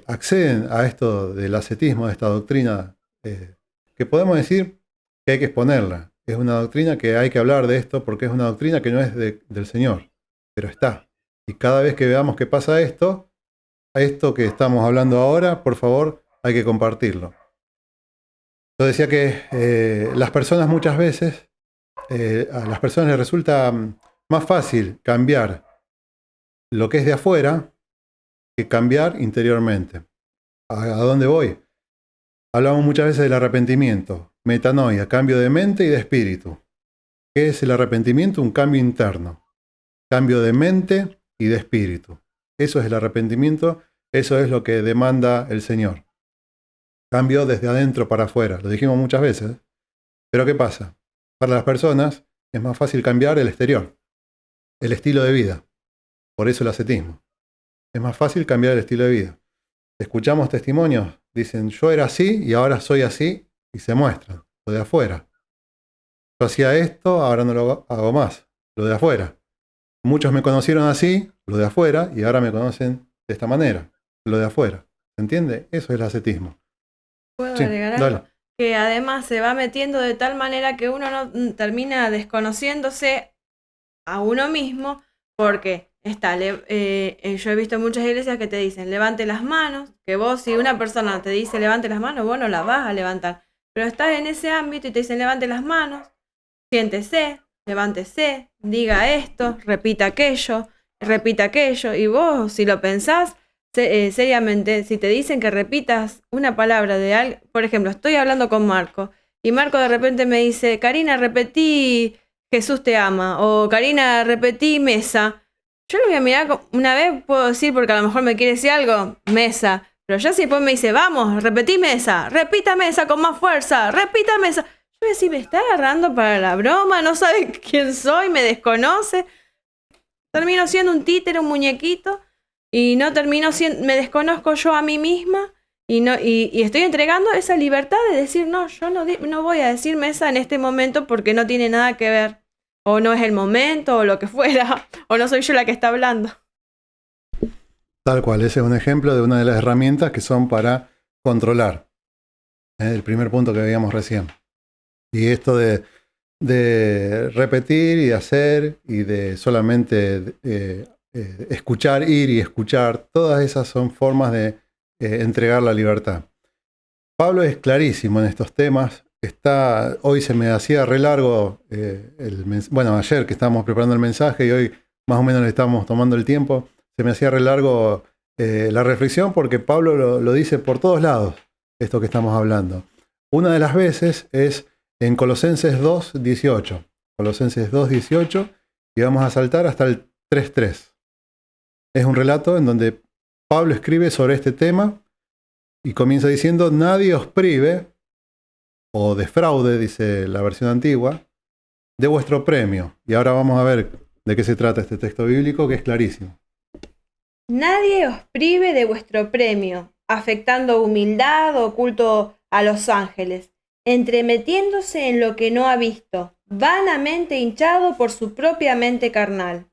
acceden a esto del ascetismo, de esta doctrina, que podemos decir que hay que exponerla. Es una doctrina que hay que hablar de esto porque es una doctrina que no es del Señor, pero está. Y cada vez que veamos que pasa esto, a esto que estamos hablando ahora, por favor, hay que compartirlo. Yo decía que las personas muchas veces, a las personas les resulta más fácil cambiar lo que es de afuera que cambiar interiormente. ¿A dónde voy? Hablamos muchas veces del arrepentimiento, metanoia, cambio de mente y de espíritu. ¿Qué es el arrepentimiento? Un cambio interno. Cambio de mente y de espíritu. Eso es el arrepentimiento, eso es lo que demanda el Señor. Cambio desde adentro para afuera, lo dijimos muchas veces. Pero ¿qué pasa? Para las personas es más fácil cambiar el exterior, el estilo de vida. Por eso el ascetismo. Es más fácil cambiar el estilo de vida. Escuchamos testimonios, dicen, yo era así y ahora soy así, y se muestran, lo de afuera. Yo hacía esto, ahora no lo hago más, lo de afuera. Muchos me conocieron así, lo de afuera, y ahora me conocen de esta manera, lo de afuera. ¿Se entiende? Eso es el ascetismo. ¿Puedo Sí, agregar dale. algo? Que además se va metiendo de tal manera que uno no termina desconociéndose a uno mismo, porque yo he visto muchas iglesias que te dicen levante las manos, que vos, si una persona te dice levante las manos, vos no las vas a levantar, pero estás en ese ámbito y te dicen levante las manos, siéntese, levántese, diga esto, repita aquello, y vos, si lo pensás seriamente, si te dicen que repitas una palabra de algo, por ejemplo, estoy hablando con Marco, y Marco de repente me dice, Karina, repetí Jesús te ama, o Karina, repetí mesa. Yo lo voy a mirar una vez, puedo decir, porque a lo mejor me quiere decir algo, mesa. Pero ya si después me dice, vamos, repetí mesa, repita mesa con más fuerza, repita mesa. Yo voy a decir, me está agarrando para la broma, no sabe quién soy, me desconoce. Termino siendo un títere, un muñequito, y no termino siendo, me desconozco yo a mí misma, y estoy entregando esa libertad de decir, no, yo no voy a decir mesa en este momento porque no tiene nada que ver. O no es el momento, o lo que fuera, o no soy yo la que está hablando. Tal cual, ese es un ejemplo de una de las herramientas que son para controlar. El primer punto que veíamos recién. Y esto de repetir y hacer, y de solamente escuchar, ir y escuchar, todas esas son formas de entregar la libertad. Pablo es clarísimo en estos temas. Hoy se me hacía re largo, ayer que estábamos preparando el mensaje y hoy más o menos le estábamos tomando el tiempo, se me hacía re largo la reflexión porque Pablo lo dice por todos lados, esto que estamos hablando. Una de las veces es en Colosenses 2:18. Colosenses 2:18 y vamos a saltar hasta el 3:3. Es un relato en donde Pablo escribe sobre este tema y comienza diciendo, nadie os prive o defraude, dice la versión antigua, de vuestro premio. Y ahora vamos a ver de qué se trata este texto bíblico, que es clarísimo. Nadie os prive de vuestro premio, afectando humildad o culto a los ángeles, entremetiéndose en lo que no ha visto, vanamente hinchado por su propia mente carnal,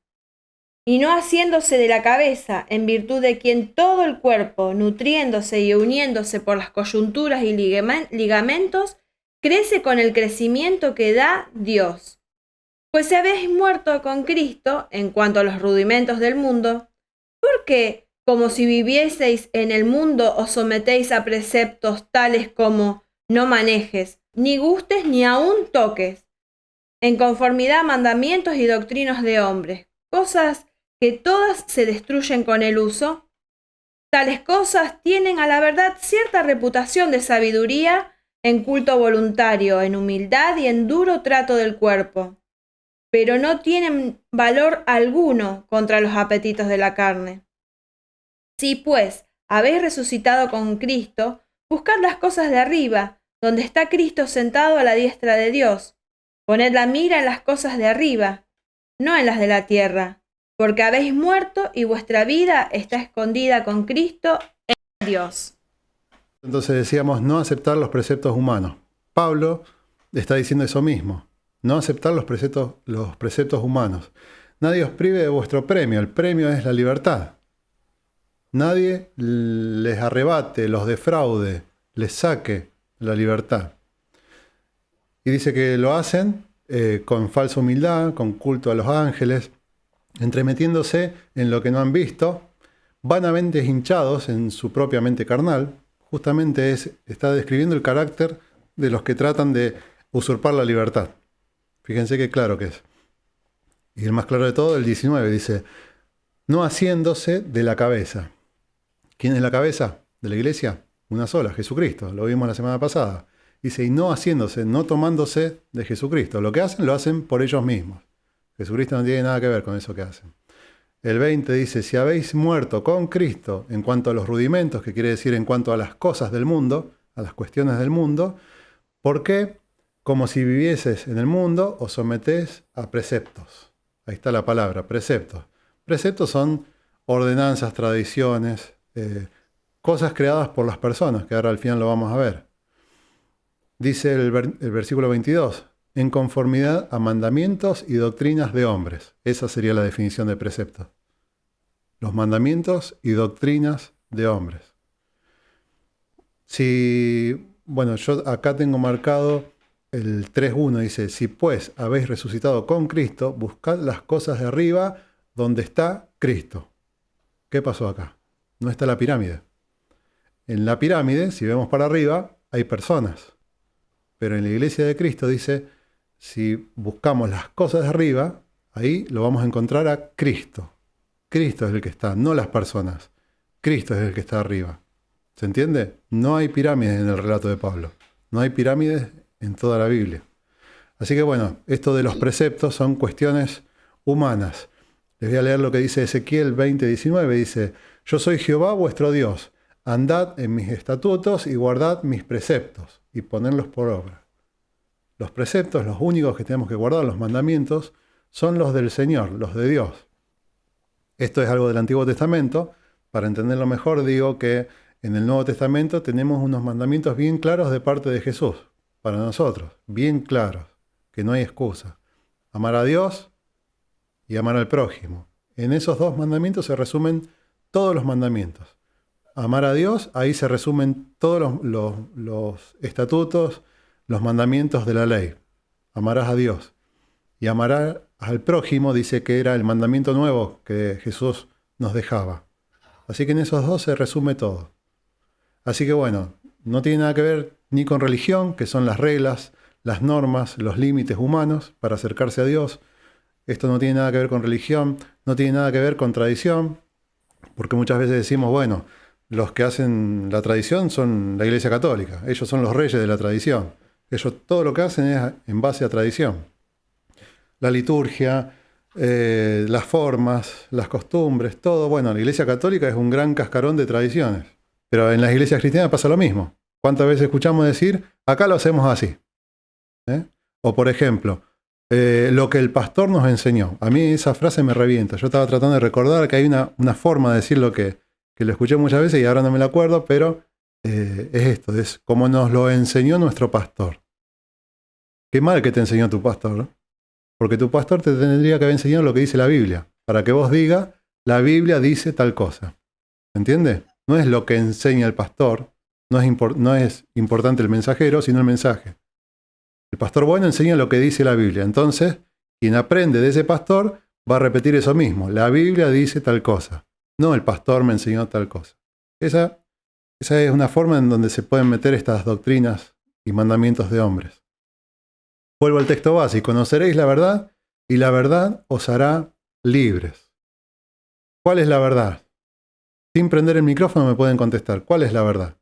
y no haciéndose de la cabeza, en virtud de quien todo el cuerpo, nutriéndose y uniéndose por las coyunturas y ligamentos, crece con el crecimiento que da Dios. Pues si habéis muerto con Cristo en cuanto a los rudimentos del mundo, ¿por qué, como si vivieseis en el mundo, os sometéis a preceptos tales como no manejes, ni gustes, ni aun toques, en conformidad a mandamientos y doctrinas de hombres, cosas que todas se destruyen con el uso? Tales cosas tienen a la verdad cierta reputación de sabiduría en culto voluntario, en humildad y en duro trato del cuerpo, pero no tienen valor alguno contra los apetitos de la carne. Si, pues, habéis resucitado con Cristo, buscad las cosas de arriba, donde está Cristo sentado a la diestra de Dios. Poned la mira en las cosas de arriba, no en las de la tierra, porque habéis muerto y vuestra vida está escondida con Cristo en Dios. Entonces decíamos no aceptar los preceptos humanos. Pablo está diciendo eso mismo, no aceptar los preceptos humanos. Nadie os prive de vuestro premio, el premio es la libertad. Nadie les arrebate, los defraude, les saque la libertad. Y dice que lo hacen con falsa humildad, con culto a los ángeles, entremetiéndose en lo que no han visto, vanamente hinchados en su propia mente carnal. Justamente está describiendo el carácter de los que tratan de usurpar la libertad. Fíjense qué claro que es. Y el más claro de todo, el 19, dice, no haciéndose de la cabeza. ¿Quién es la cabeza de la iglesia? Una sola, Jesucristo. Lo vimos la semana pasada. Dice, y no haciéndose, no tomándose de Jesucristo. Lo que hacen, lo hacen por ellos mismos. Jesucristo no tiene nada que ver con eso que hacen. El 20 dice, si habéis muerto con Cristo en cuanto a los rudimentos, que quiere decir en cuanto a las cosas del mundo, a las cuestiones del mundo, ¿por qué? Como si vivieses en el mundo, os sometés a preceptos. Ahí está la palabra, preceptos. Preceptos son ordenanzas, tradiciones, cosas creadas por las personas, que ahora al final lo vamos a ver. Dice el versículo 22, en conformidad a mandamientos y doctrinas de hombres. Esa sería la definición de preceptos. Los mandamientos y doctrinas de hombres. Bueno, yo acá tengo marcado el 3.1, dice, si pues habéis resucitado con Cristo, buscad las cosas de arriba donde está Cristo. ¿Qué pasó acá? No está la pirámide. En la pirámide, si vemos para arriba, hay personas. Pero en la iglesia de Cristo dice, si buscamos las cosas de arriba, ahí lo vamos a encontrar a Cristo. Cristo es el que está, no las personas. Cristo es el que está arriba. ¿Se entiende? No hay pirámides en el relato de Pablo. No hay pirámides en toda la Biblia. Así que bueno, esto de los preceptos son cuestiones humanas. Les voy a leer lo que dice Ezequiel 20:19. Dice, yo soy Jehová vuestro Dios. Andad en mis estatutos y guardad mis preceptos y ponedlos por obra. Los preceptos, los únicos que tenemos que guardar, los mandamientos, son los del Señor, los de Dios. Esto es algo del Antiguo Testamento. Para entenderlo mejor, digo que en el Nuevo Testamento tenemos unos mandamientos bien claros de parte de Jesús, para nosotros, bien claros, que no hay excusa. Amar a Dios y amar al prójimo. En esos dos mandamientos se resumen todos los mandamientos. Amar a Dios, ahí se resumen todos los estatutos, los mandamientos de la ley. Amarás a Dios. Y amarás al prójimo, dice que era el mandamiento nuevo que Jesús nos dejaba. Así que en esos dos se resume todo. Así que bueno, no tiene nada que ver ni con religión, que son las reglas, las normas, los límites humanos para acercarse a Dios. Esto no tiene nada que ver con religión, no tiene nada que ver con tradición, porque muchas veces decimos, bueno, los que hacen la tradición son la Iglesia Católica, ellos son los reyes de la tradición. Ellos todo lo que hacen es en base a tradición. La liturgia, las formas, las costumbres, todo. Bueno, la Iglesia Católica es un gran cascarón de tradiciones, pero en las iglesias cristianas pasa lo mismo. ¿Cuántas veces escuchamos decir, acá lo hacemos así? O por ejemplo, lo que el pastor nos enseñó. A mí esa frase me revienta. Yo estaba tratando de recordar que hay una forma de decir lo que lo escuché muchas veces y ahora no me la acuerdo, pero es esto, es como nos lo enseñó nuestro pastor. Qué mal que te enseñó tu pastor, porque tu pastor te tendría que haber enseñado lo que dice la Biblia, para que vos digas, la Biblia dice tal cosa. ¿Entiendes? No es lo que enseña el pastor, no es importante el mensajero, sino el mensaje. El pastor bueno enseña lo que dice la Biblia. Entonces, quien aprende de ese pastor va a repetir eso mismo. La Biblia dice tal cosa. No, el pastor me enseñó tal cosa. Esa es una forma en donde se pueden meter estas doctrinas y mandamientos de hombres. Vuelvo al texto básico. Conoceréis la verdad y la verdad os hará libres. ¿Cuál es la verdad? Sin prender el micrófono me pueden contestar. ¿Cuál es la verdad?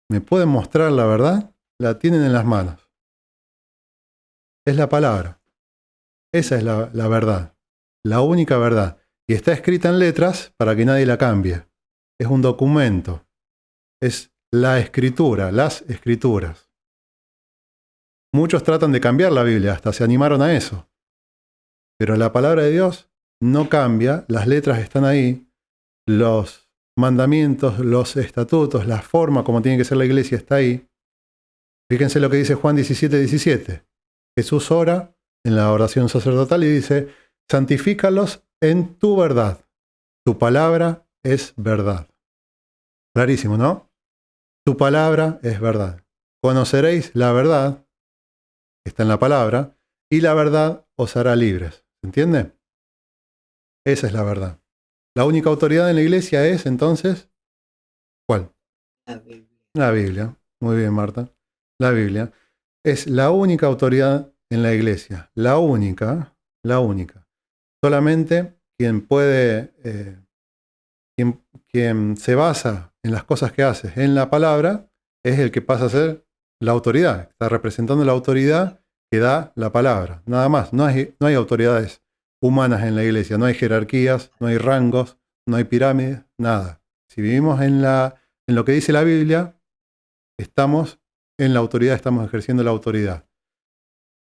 ¿Me pueden mostrar la verdad? La tienen en las manos. Es la palabra. Esa es la verdad. La única verdad. Y está escrita en letras para que nadie la cambie. Es un documento. Es la escritura, las escrituras. Muchos tratan de cambiar la Biblia, hasta se animaron a eso. Pero la palabra de Dios no cambia, las letras están ahí, los mandamientos, los estatutos, la forma como tiene que ser la iglesia está ahí. Fíjense lo que dice Juan 17:17. Jesús ora en la oración sacerdotal y dice, santifícalos en tu verdad. Tu palabra es verdad. Clarísimo, ¿no? Tu palabra es verdad. Conoceréis la verdad, que está en la palabra, y la verdad os hará libres. ¿Entiende? Esa es la verdad. La única autoridad en la iglesia es, entonces, ¿cuál? La Biblia. La Biblia. Muy bien, Marta. La Biblia. Es la única autoridad en la iglesia. La única. La única. Solamente quien puede, quien se basa en las cosas que hace en la palabra, es el que pasa a ser la autoridad. Está representando la autoridad que da la palabra. Nada más. No hay autoridades humanas en la iglesia. No hay jerarquías, no hay rangos, no hay pirámides, nada. Si vivimos en lo que dice la Biblia, estamos en la autoridad, estamos ejerciendo la autoridad.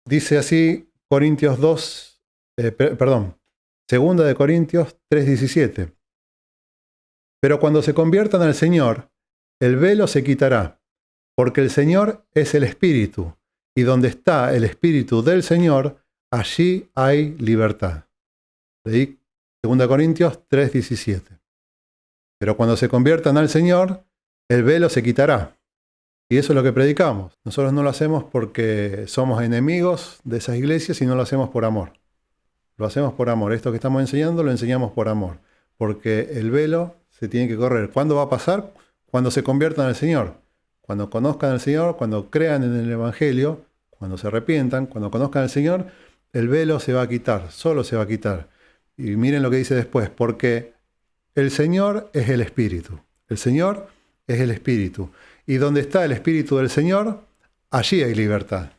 Dice así Corintios 2, Segunda de Corintios 3:17. Pero cuando se conviertan al Señor, el velo se quitará, porque el Señor es el Espíritu, y donde está el Espíritu del Señor, allí hay libertad. Leí 2 Corintios 3:17. Pero cuando se conviertan al Señor, el velo se quitará. Y eso es lo que predicamos. Nosotros no lo hacemos porque somos enemigos de esas iglesias, sino lo hacemos por amor. Lo hacemos por amor. Esto que estamos enseñando lo enseñamos por amor. Porque el velo se tiene que correr. ¿Cuándo va a pasar? Cuando se conviertan al Señor. Cuando conozcan al Señor, cuando crean en el Evangelio, cuando se arrepientan, cuando conozcan al Señor, el velo se va a quitar, solo se va a quitar. Y miren lo que dice después, porque el Señor es el Espíritu. El Señor es el Espíritu. Y donde está el Espíritu del Señor, allí hay libertad.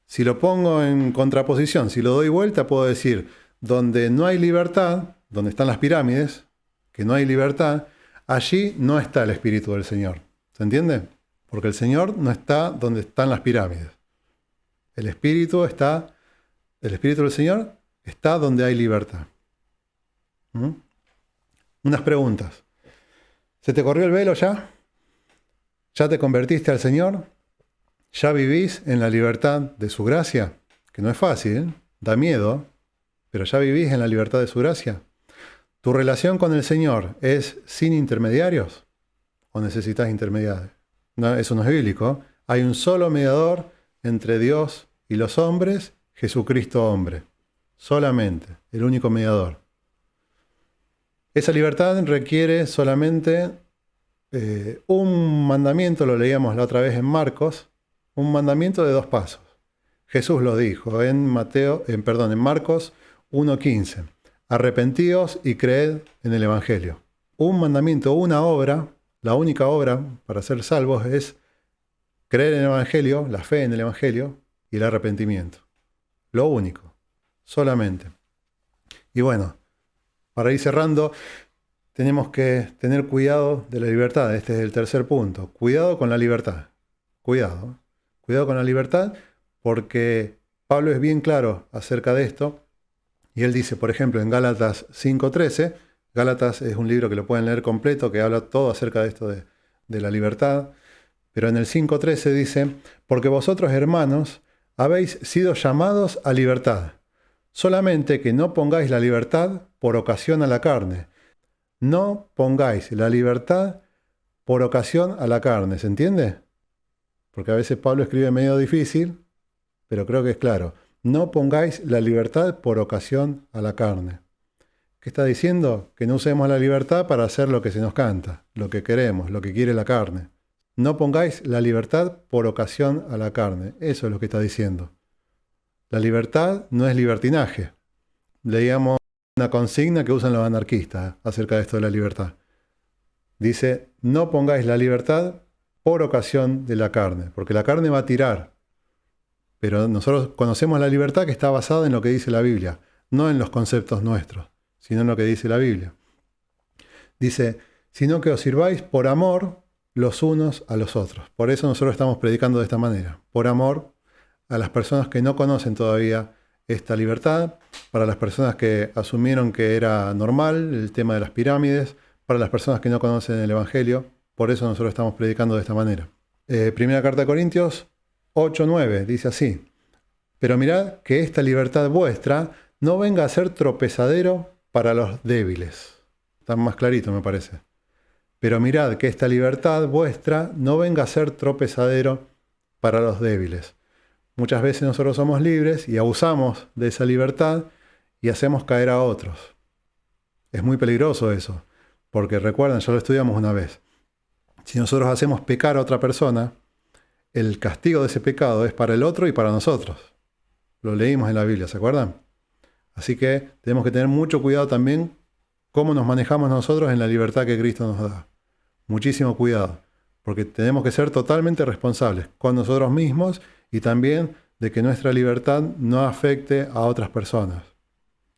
Si lo pongo en contraposición, si lo doy vuelta, puedo decir, donde no hay libertad, donde están las pirámides, que no hay libertad, allí no está el Espíritu del Señor. ¿Se entiende? Porque el Señor no está donde están las pirámides. El Espíritu del Señor está donde hay libertad. Unas preguntas. ¿Se te corrió el velo ya? ¿Ya te convertiste al Señor? ¿Ya vivís en la libertad de su gracia? Que no es fácil, da miedo, pero ¿ya vivís en la libertad de su gracia? ¿Tu relación con el Señor es sin intermediarios? ¿O necesitas intermediarios? No, eso no es bíblico. Hay un solo mediador entre Dios y los hombres, Jesucristo hombre. Solamente, el único mediador. Esa libertad requiere solamente un mandamiento, lo leíamos la otra vez en Marcos, un mandamiento de 2 pasos. Jesús lo dijo en Marcos 1:15. Arrepentíos y creed en el Evangelio. Un mandamiento, una obra, la única obra para ser salvos es creer en el Evangelio, la fe en el Evangelio y el arrepentimiento. Lo único, solamente. Y bueno, para ir cerrando, tenemos que tener cuidado de la libertad. Este es el tercer punto. Cuidado con la libertad. Cuidado. Cuidado con la libertad, porque Pablo es bien claro acerca de esto. Y él dice, por ejemplo, en Gálatas 5:13, Gálatas es un libro que lo pueden leer completo, que habla todo acerca de esto de la libertad. Pero en el 5:13 dice, porque vosotros, hermanos, habéis sido llamados a libertad. Solamente que no pongáis la libertad por ocasión a la carne. No pongáis la libertad por ocasión a la carne. ¿Se entiende? Porque a veces Pablo escribe medio difícil, pero creo que es claro. No pongáis la libertad por ocasión a la carne. ¿Qué está diciendo? Que no usemos la libertad para hacer lo que se nos canta, lo que queremos, lo que quiere la carne. No pongáis la libertad por ocasión a la carne. Eso es lo que está diciendo. La libertad no es libertinaje. Leíamos una consigna que usan los anarquistas acerca de esto de la libertad. Dice, no pongáis la libertad por ocasión de la carne, porque la carne va a tirar. Pero nosotros conocemos la libertad que está basada en lo que dice la Biblia, no en los conceptos nuestros, sino en lo que dice la Biblia. Dice, sino que os sirváis por amor los unos a los otros. Por eso nosotros estamos predicando de esta manera, por amor a las personas que no conocen todavía esta libertad, para las personas que asumieron que era normal el tema de las pirámides, para las personas que no conocen el Evangelio. Por eso nosotros estamos predicando de esta manera. Primera carta de Corintios 8:9 dice así: pero mirad que esta libertad vuestra no venga a ser tropezadero para los débiles. Está más clarito, me parece. Pero mirad que esta libertad vuestra no venga a ser tropezadero para los débiles. Muchas veces nosotros somos libres y abusamos de esa libertad y hacemos caer a otros. Es muy peligroso eso, porque recuerden, ya lo estudiamos una vez. Si nosotros hacemos pecar a otra persona, el castigo de ese pecado es para el otro y para nosotros. Lo leímos en la Biblia, ¿se acuerdan? Así que tenemos que tener mucho cuidado también cómo nos manejamos nosotros en la libertad que Cristo nos da. Muchísimo cuidado, porque tenemos que ser totalmente responsables con nosotros mismos y también de que nuestra libertad no afecte a otras personas.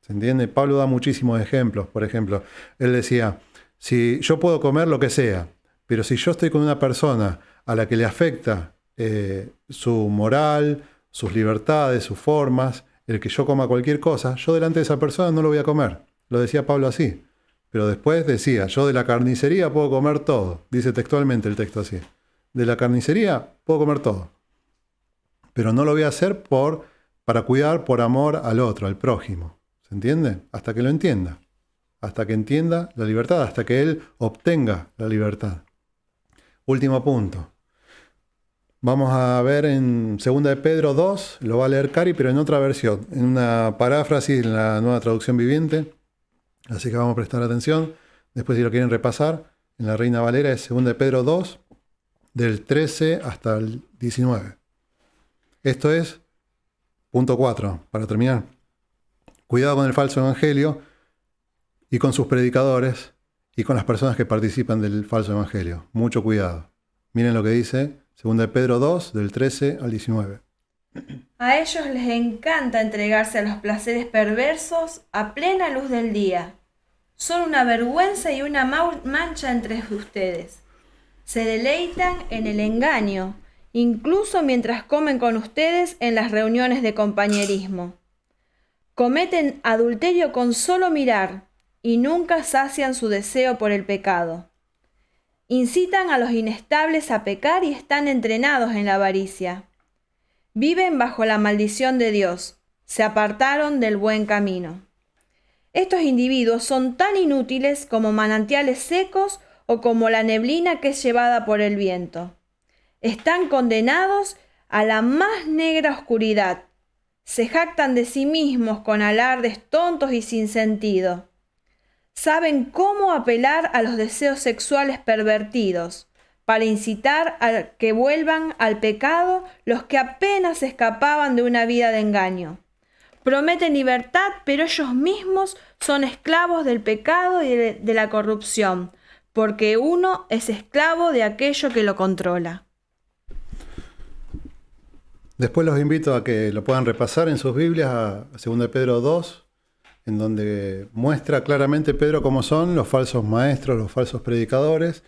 ¿Se entiende? Pablo da muchísimos ejemplos. Por ejemplo, él decía, si yo puedo comer lo que sea, pero si yo estoy con una persona a la que le afecta su moral, sus libertades, sus formas, el que yo coma cualquier cosa, yo delante de esa persona no lo voy a comer. Lo decía Pablo así. Pero después decía, yo de la carnicería puedo comer todo. Dice textualmente el texto así. De la carnicería puedo comer todo. Pero no lo voy a hacer para cuidar por amor al otro, al prójimo. ¿Se entiende? Hasta que lo entienda. Hasta que entienda la libertad, hasta que él obtenga la libertad. Último punto. Vamos a ver en 2 de Pedro 2, lo va a leer Cari, pero en otra versión, en una paráfrasis en la Nueva Traducción Viviente. Así que vamos a prestar atención. Después, si lo quieren repasar, en la Reina Valera es 2 de Pedro 2, del 13 hasta el 19. Esto es punto 4, para terminar. Cuidado con el falso evangelio y con sus predicadores y con las personas que participan del falso evangelio. Mucho cuidado. Miren lo que dice 2 de Pedro 2, del 13 al 19. A ellos les encanta entregarse a los placeres perversos a plena luz del día. Son una vergüenza y una mancha entre ustedes. Se deleitan en el engaño, incluso mientras comen con ustedes en las reuniones de compañerismo. Cometen adulterio con solo mirar y nunca sacian su deseo por el pecado. Incitan a los inestables a pecar y están entrenados en la avaricia. Viven bajo la maldición de Dios, se apartaron del buen camino. Estos individuos son tan inútiles como manantiales secos o como la neblina que es llevada por el viento. Están condenados a la más negra oscuridad. Se jactan de sí mismos con alardes tontos y sin sentido. Saben cómo apelar a los deseos sexuales pervertidos, para incitar a que vuelvan al pecado los que apenas escapaban de una vida de engaño. Prometen libertad, pero ellos mismos son esclavos del pecado y de la corrupción, porque uno es esclavo de aquello que lo controla. Después los invito a que lo puedan repasar en sus Biblias a 2 de Pedro 2, en donde muestra claramente Pedro cómo son los falsos maestros, los falsos predicadores,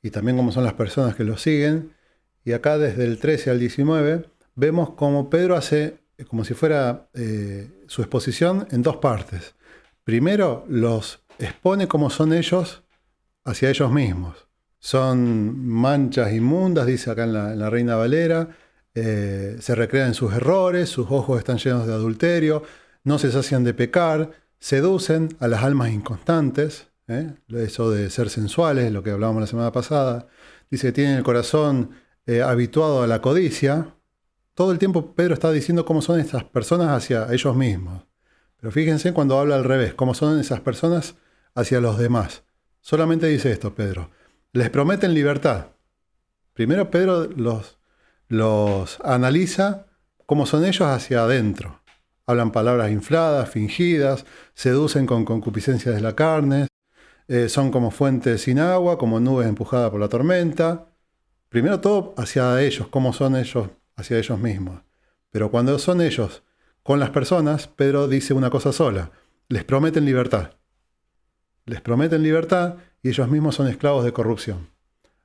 y también cómo son las personas que los siguen. Y acá desde el 13 al 19 vemos cómo Pedro hace como si fuera su exposición en dos partes. Primero los expone como son ellos hacia ellos mismos. Son manchas inmundas, dice acá en la Reina Valera, se recrean en sus errores, sus ojos están llenos de adulterio, no se sacian de pecar, seducen a las almas inconstantes, eso de ser sensuales, lo que hablábamos la semana pasada. Dice que tienen el corazón habituado a la codicia. Todo el tiempo Pedro está diciendo cómo son estas personas hacia ellos mismos. Pero fíjense cuando habla al revés, cómo son esas personas hacia los demás. Solamente dice esto Pedro: les prometen libertad. Primero Pedro los analiza cómo son ellos hacia adentro. Hablan palabras infladas, fingidas, seducen con concupiscencias de la carne, son como fuentes sin agua, como nubes empujadas por la tormenta. Primero todo hacia ellos, cómo son ellos hacia ellos mismos. Pero cuando son ellos con las personas, Pedro dice una cosa sola: les prometen libertad. Les prometen libertad y ellos mismos son esclavos de corrupción.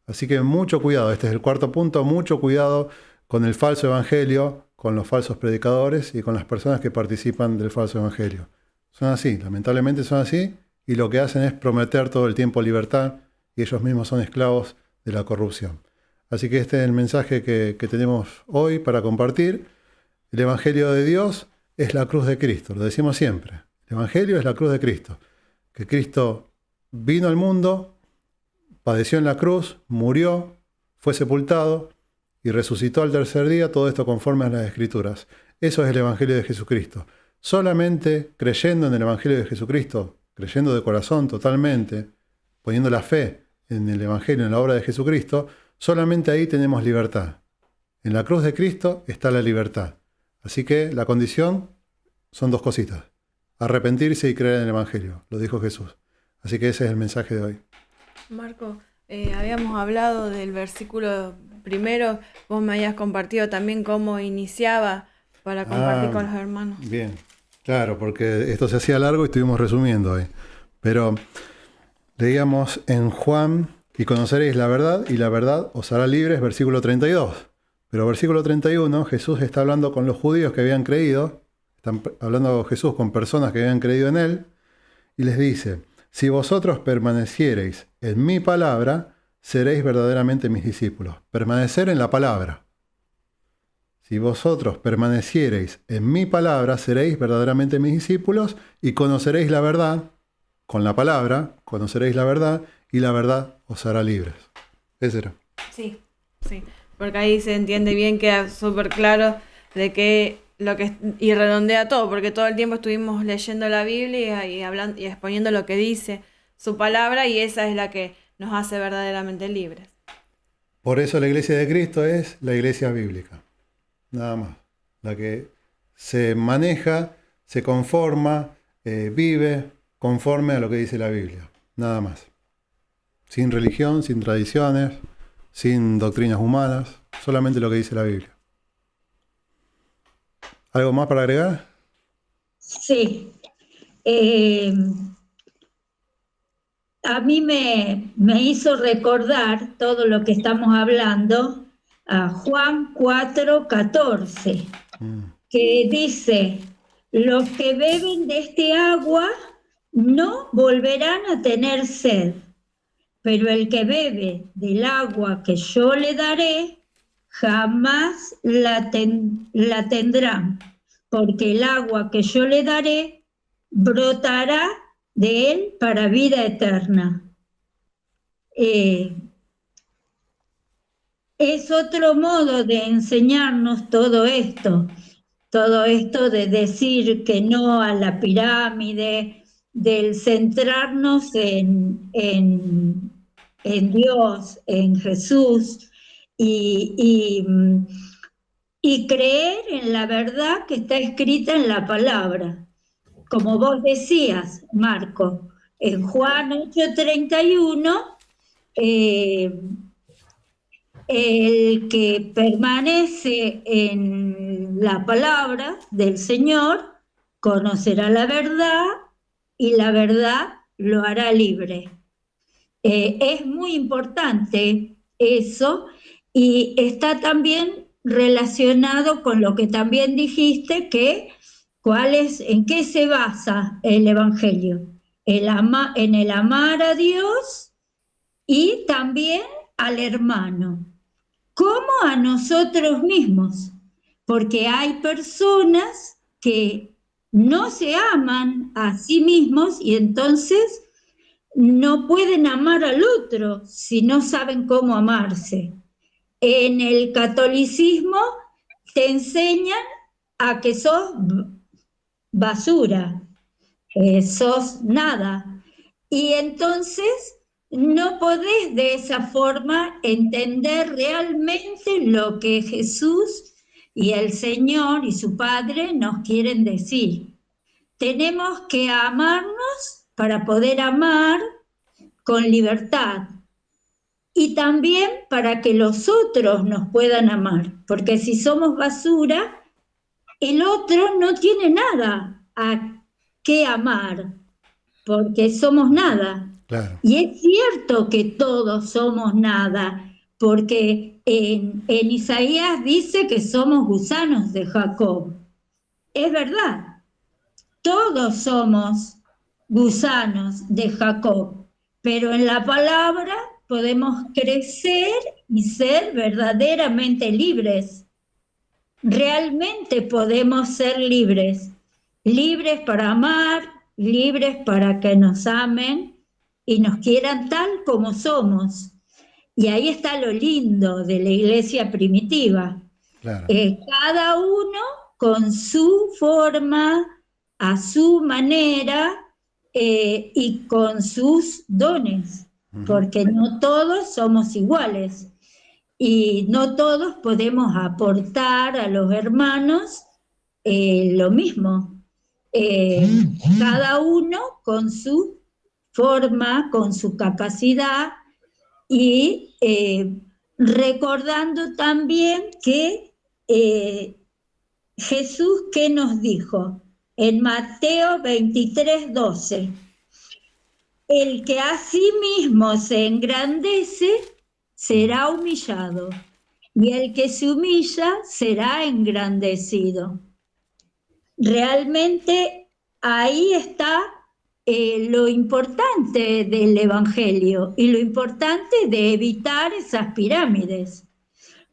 Así que mucho cuidado, este es el cuarto punto, mucho cuidado con el falso evangelio, con los falsos predicadores y con las personas que participan del falso evangelio. Son así, lamentablemente son así, y lo que hacen es prometer todo el tiempo libertad y ellos mismos son esclavos de la corrupción. Así que este es el mensaje que tenemos hoy para compartir. El evangelio de Dios es la cruz de Cristo, lo decimos siempre. El evangelio es la cruz de Cristo, que Cristo vino al mundo, padeció en la cruz, murió, fue sepultado y resucitó al tercer día, todo esto conforme a las Escrituras. Eso es el Evangelio de Jesucristo. Solamente creyendo en el Evangelio de Jesucristo, creyendo de corazón totalmente, poniendo la fe en el Evangelio, en la obra de Jesucristo, solamente ahí tenemos libertad. En la cruz de Cristo está la libertad. Así que la condición son dos cositas: arrepentirse y creer en el Evangelio, lo dijo Jesús. Así que ese es el mensaje de hoy. Marco, habíamos hablado del versículo primero, vos me habías compartido también cómo iniciaba para compartir con los hermanos. Bien, claro, porque esto se hacía largo y estuvimos resumiendo hoy. Pero leíamos en Juan: y conoceréis la verdad, y la verdad os hará libres, versículo 32. Pero versículo 31, Jesús está hablando con los judíos que habían creído, están hablando Jesús con personas que habían creído en Él, y les dice: si vosotros permaneciereis en mi palabra, seréis verdaderamente mis discípulos. Permanecer en la palabra. Si vosotros permaneciereis en mi palabra, seréis verdaderamente mis discípulos y conoceréis la verdad. Con la palabra conoceréis la verdad y la verdad os hará libres. Ese era. Sí, sí. Porque ahí se entiende bien, queda súper claro de que y redondea todo, porque todo el tiempo estuvimos leyendo la Biblia y hablando y exponiendo lo que dice su palabra, y esa es la que nos hace verdaderamente libres. Por eso la iglesia de Cristo es la iglesia bíblica. Nada más. La que se maneja, se conforma, vive conforme a lo que dice la Biblia. Nada más. Sin religión, sin tradiciones, sin doctrinas humanas, solamente lo que dice la Biblia. ¿Algo más para agregar? Sí. A mí me hizo recordar todo lo que estamos hablando a Juan 4:14, que dice: los que beben de este agua no volverán a tener sed, pero el que bebe del agua que yo le daré, jamás la tendrán, porque el agua que yo le daré brotará de él para vida eterna. Es otro modo de enseñarnos todo esto de decir que no a la pirámide, del centrarnos en Dios, en Jesús, y creer en la verdad que está escrita en la palabra. Como vos decías, Marco, en Juan 8:31, el que permanece en la palabra del Señor conocerá la verdad y la verdad lo hará libre. Es muy importante eso, y está también relacionado con lo que también dijiste, que ¿en qué se basa el Evangelio? En el amar a Dios y también al hermano. como a nosotros mismos, porque hay personas que no se aman a sí mismos y entonces no pueden amar al otro si no saben cómo amarse. En el catolicismo te enseñan a que sos basura, sos nada. Y entonces no podés de esa forma entender realmente lo que Jesús y el Señor y su Padre nos quieren decir. Tenemos que amarnos para poder amar con libertad y también para que los otros nos puedan amar, porque si somos basura, el otro no tiene nada a qué amar, porque somos nada. Claro. Y es cierto que todos somos nada, porque en Isaías dice que somos gusanos de Jacob. Es verdad, todos somos gusanos de Jacob, pero en la palabra podemos crecer y ser verdaderamente libres. Realmente podemos ser libres, libres para amar, libres para que nos amen y nos quieran tal como somos. Y ahí está lo lindo de la iglesia primitiva. Claro. Cada uno con su forma, a su manera y con sus dones, porque no todos somos iguales. Y no todos podemos aportar a los hermanos lo mismo. Cada uno con su forma, con su capacidad y recordando también que Jesús, ¿qué nos dijo? En Mateo 23:12, el que a sí mismo se engrandece será humillado, y el que se humilla será engrandecido. Realmente ahí está lo importante del Evangelio y lo importante de evitar esas pirámides.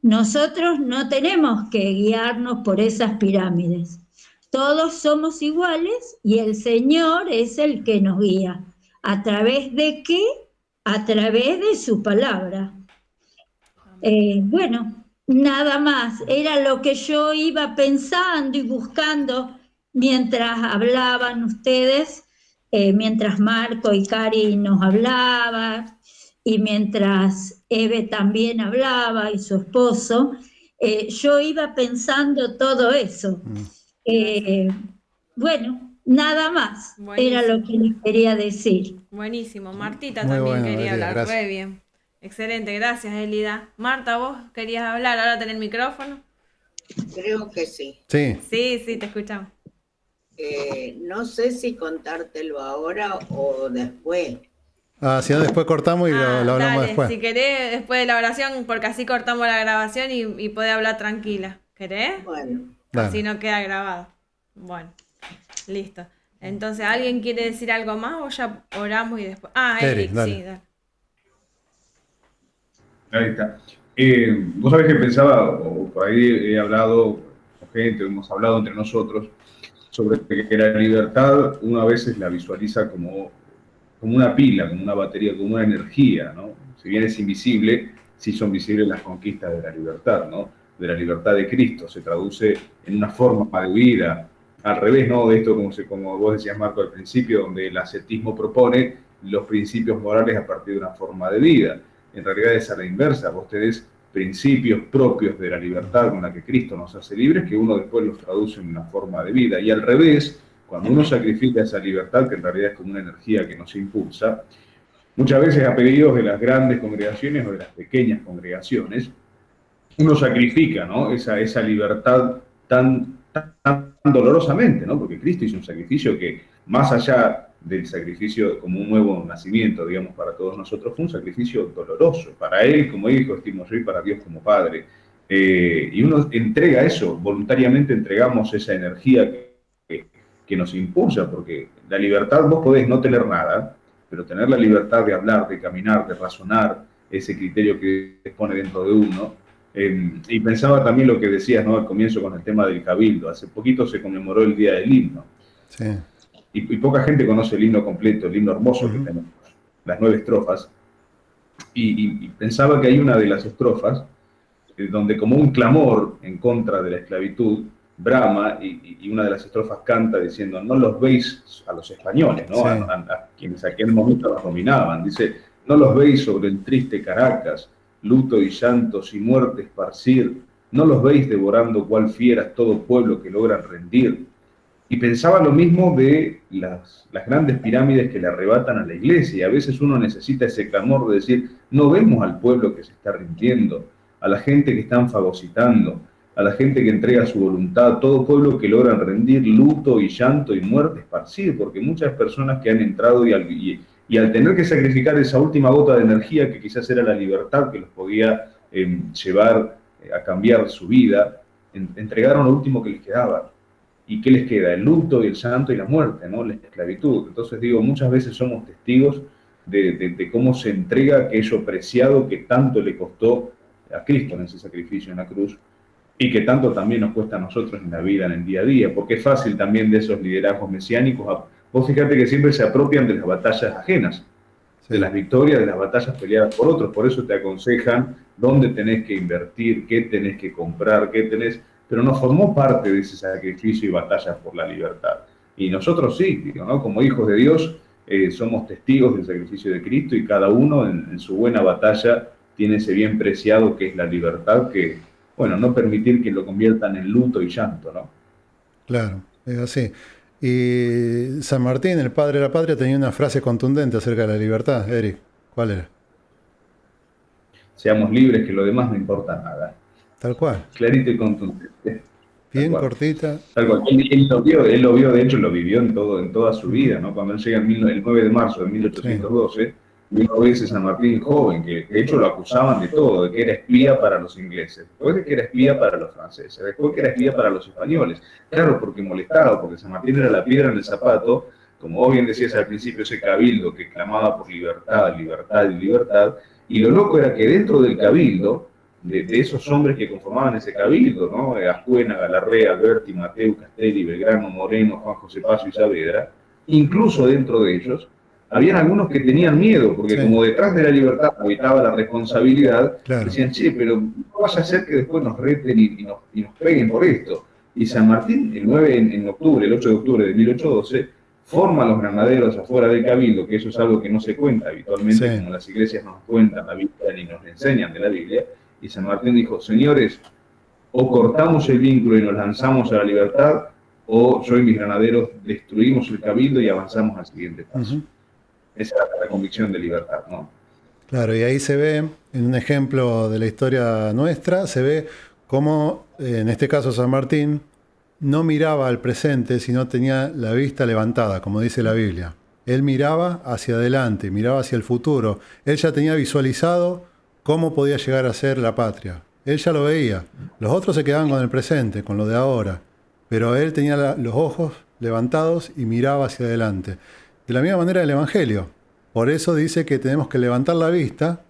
Nosotros no tenemos que guiarnos por esas pirámides. Todos somos iguales y el Señor es el que nos guía. ¿A través de qué? A través de su palabra. Bueno, nada más. Era lo que yo iba pensando y buscando mientras hablaban ustedes, mientras Marco y Cari nos hablaban y mientras Eve también hablaba y su esposo, yo iba pensando todo eso. Bueno, nada más. Buenísimo. Era lo que les quería decir. Buenísimo. Martita Muy también bueno, quería Elida, hablar. gracias. Re bien. Excelente, gracias, Elida. Marta, vos querías hablar, ahora tenés el micrófono. Creo que sí. Sí, Sí, te escuchamos. No sé si contártelo ahora o después. si no, después cortamos y lo hablamos dale, después. si querés, después de la oración, porque así cortamos la grabación y podés hablar tranquila. ¿Querés? Bueno, Dale. Así no queda grabado. Bueno, listo. Entonces, ¿alguien quiere decir algo más o ya oramos y después? Eric, dale. sí, dale. Ahí está. Vos sabés que pensaba, o por ahí he hablado con gente, hemos hablado entre nosotros, sobre que la libertad uno a veces la visualiza como una pila, como una batería, como una energía, ¿no? Si bien es invisible, sí son visibles las conquistas de la libertad, ¿no? De la libertad de Cristo, se traduce en una forma de vida, al revés, ¿no? De esto, como vos decías, Marco, al principio, donde el ascetismo propone los principios morales a partir de una forma de vida. En realidad es a la inversa, vos tenés principios propios de la libertad con la que Cristo nos hace libres, que uno después los traduce en una forma de vida. Y al revés, cuando uno sacrifica esa libertad, que en realidad es como una energía que nos impulsa, muchas veces a pedidos de las grandes congregaciones o de las pequeñas congregaciones, uno sacrifica, ¿no? esa libertad tan dolorosamente, ¿no? Porque Cristo hizo un sacrificio que, más allá del sacrificio como un nuevo nacimiento, digamos, para todos nosotros, fue un sacrificio doloroso. Para Él como hijo, estimo yo, y para Dios como Padre. Y uno entrega eso, voluntariamente entregamos esa energía que nos impulsa, porque la libertad, vos podés no tener nada, pero tener la libertad de hablar, de caminar, de razonar, ese criterio que pone dentro de uno, Y pensaba también lo que decías, ¿no? Al comienzo con el tema del cabildo. Hace poquito se conmemoró el Día del Himno. Sí. Y poca gente conoce el himno completo, el himno hermoso que tenemos, las 9 estrofas. Y pensaba que hay una de las estrofas donde, como un clamor en contra de la esclavitud, brama, y una de las estrofas canta diciendo: no los veis a los españoles, ¿no? Sí. A quienes en aquel momento los dominaban. Dice: no los veis sobre el triste Caracas, luto y llantos y muerte esparcir, no los veis devorando cual fieras todo pueblo que logran rendir. Y pensaba lo mismo de las grandes pirámides que le arrebatan a la iglesia. Y a veces uno necesita ese clamor de decir: no vemos al pueblo que se está rindiendo, a la gente que están fagocitando, a la gente que entrega su voluntad, todo pueblo que logran rendir, luto y llanto y muerte esparcir, porque muchas personas que han entrado y al tener que sacrificar esa última gota de energía que quizás era la libertad que los podía llevar a cambiar su vida, entregaron lo último que les quedaba. ¿Y qué les queda? El luto y el llanto y la muerte, ¿no? La esclavitud. Entonces digo, muchas veces somos testigos de cómo se entrega aquello preciado que tanto le costó a Cristo en ese sacrificio en la cruz, y que tanto también nos cuesta a nosotros en la vida, en el día a día, porque es fácil también de esos liderazgos mesiánicos. Vos fíjate que siempre se apropian de las batallas ajenas, de las victorias, de las batallas peleadas por otros. Por eso te aconsejan dónde tenés que invertir, qué tenés que comprar, qué tenés... Pero no formó parte de ese sacrificio y batalla por la libertad. Y nosotros sí, digo, ¿no? Como hijos de Dios, somos testigos del sacrificio de Cristo, y cada uno en su buena batalla tiene ese bien preciado que es la libertad, que, bueno, no permitir que lo conviertan en luto y llanto, ¿no? Claro, es así. Y San Martín, el padre de la patria, tenía una frase contundente acerca de la libertad. Eric, ¿cuál era? Seamos libres, que lo demás no importa nada. Tal cual. Clarito y contundente. Bien cortita. Tal cual. Él lo vio, de hecho lo vivió en toda su vida, ¿no? Cuando él llega el 9 de marzo de 1812, uno ve ese San Martín joven, que de hecho lo acusaban de todo, de que era espía para los ingleses, después de que era espía para los franceses, después que era espía para los españoles. Claro, porque molestado, porque San Martín era la piedra en el zapato, como vos bien decías al principio, ese cabildo que clamaba por libertad, libertad y libertad. Y lo loco era que dentro del cabildo, de esos hombres que conformaban ese cabildo, ¿no? Ascuénaga, Larrea, Alberti, Mateu, Castelli, Belgrano, Moreno, Juan José Paso y Saavedra, incluso dentro de ellos, habían algunos que tenían miedo, porque como detrás de la libertad habitaba la responsabilidad, decían: che, pero no vaya a ser que después nos reten y nos peguen por esto. Y San Martín, el 8 de octubre de 1812, forma a los granaderos afuera del cabildo, que eso es algo que no se cuenta habitualmente, como las iglesias nos cuentan la Biblia y nos enseñan de la Biblia. Y San Martín dijo: señores, o cortamos el vínculo y nos lanzamos a la libertad, o yo y mis granaderos destruimos el cabildo y avanzamos al siguiente paso. Esa era la convicción de libertad, ¿no? Claro, y ahí se ve, en un ejemplo de la historia nuestra, se ve cómo, en este caso San Martín, no miraba al presente, sino tenía la vista levantada, como dice la Biblia. Él miraba hacia adelante, miraba hacia el futuro. Él ya tenía visualizado cómo podía llegar a ser la patria. Él ya lo veía. Los otros se quedaban con el presente, con lo de ahora. Pero él tenía los ojos levantados y miraba hacia adelante. De la misma manera el Evangelio. Por eso dice que tenemos que levantar la vista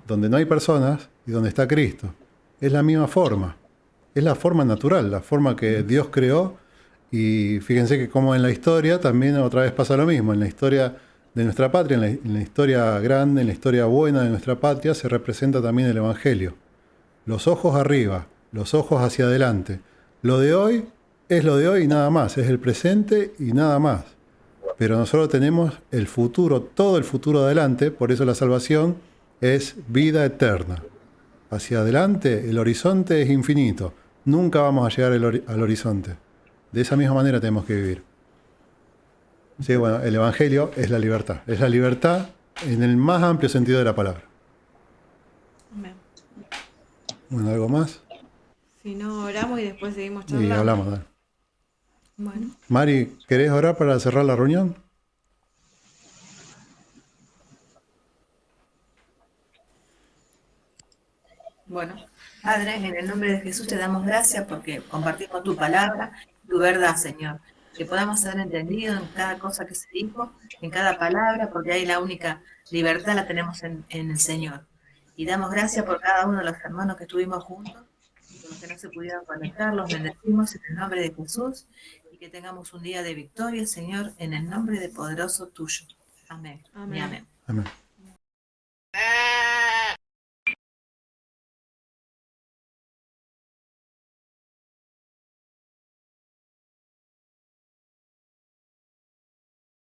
donde no hay personas y donde está Cristo. Es la misma forma. Es la forma natural, la forma que Dios creó. Y fíjense que como en la historia también otra vez pasa lo mismo. En la historia de nuestra patria, en la historia grande, en la historia buena de nuestra patria, se representa también el Evangelio. Los ojos arriba, los ojos hacia adelante. Lo de hoy es lo de hoy y nada más. Es el presente y nada más. Pero nosotros tenemos el futuro, todo el futuro adelante. Por eso la salvación es vida eterna. Hacia adelante el horizonte es infinito. Nunca vamos a llegar al horizonte. De esa misma manera tenemos que vivir. Sí, bueno, el Evangelio es la libertad. Es la libertad en el más amplio sentido de la palabra. Amén. Bueno, ¿algo más? Si no, oramos y después seguimos charlando. Y hablamos, dale. Bueno. Mari, ¿querés orar para cerrar la reunión? Bueno, Padre, en el nombre de Jesús te damos gracias porque compartimos tu palabra, tu verdad, Señor. Que podamos ser entendidos en cada cosa que se dijo, en cada palabra, porque ahí la única libertad la tenemos en el Señor. Y damos gracias por cada uno de los hermanos que estuvimos juntos, y por los que no se pudieron conectar, los bendecimos en el nombre de Jesús, y que tengamos un día de victoria, Señor, en el nombre de poderoso tuyo. Amén. Amén. Y amén. Amén.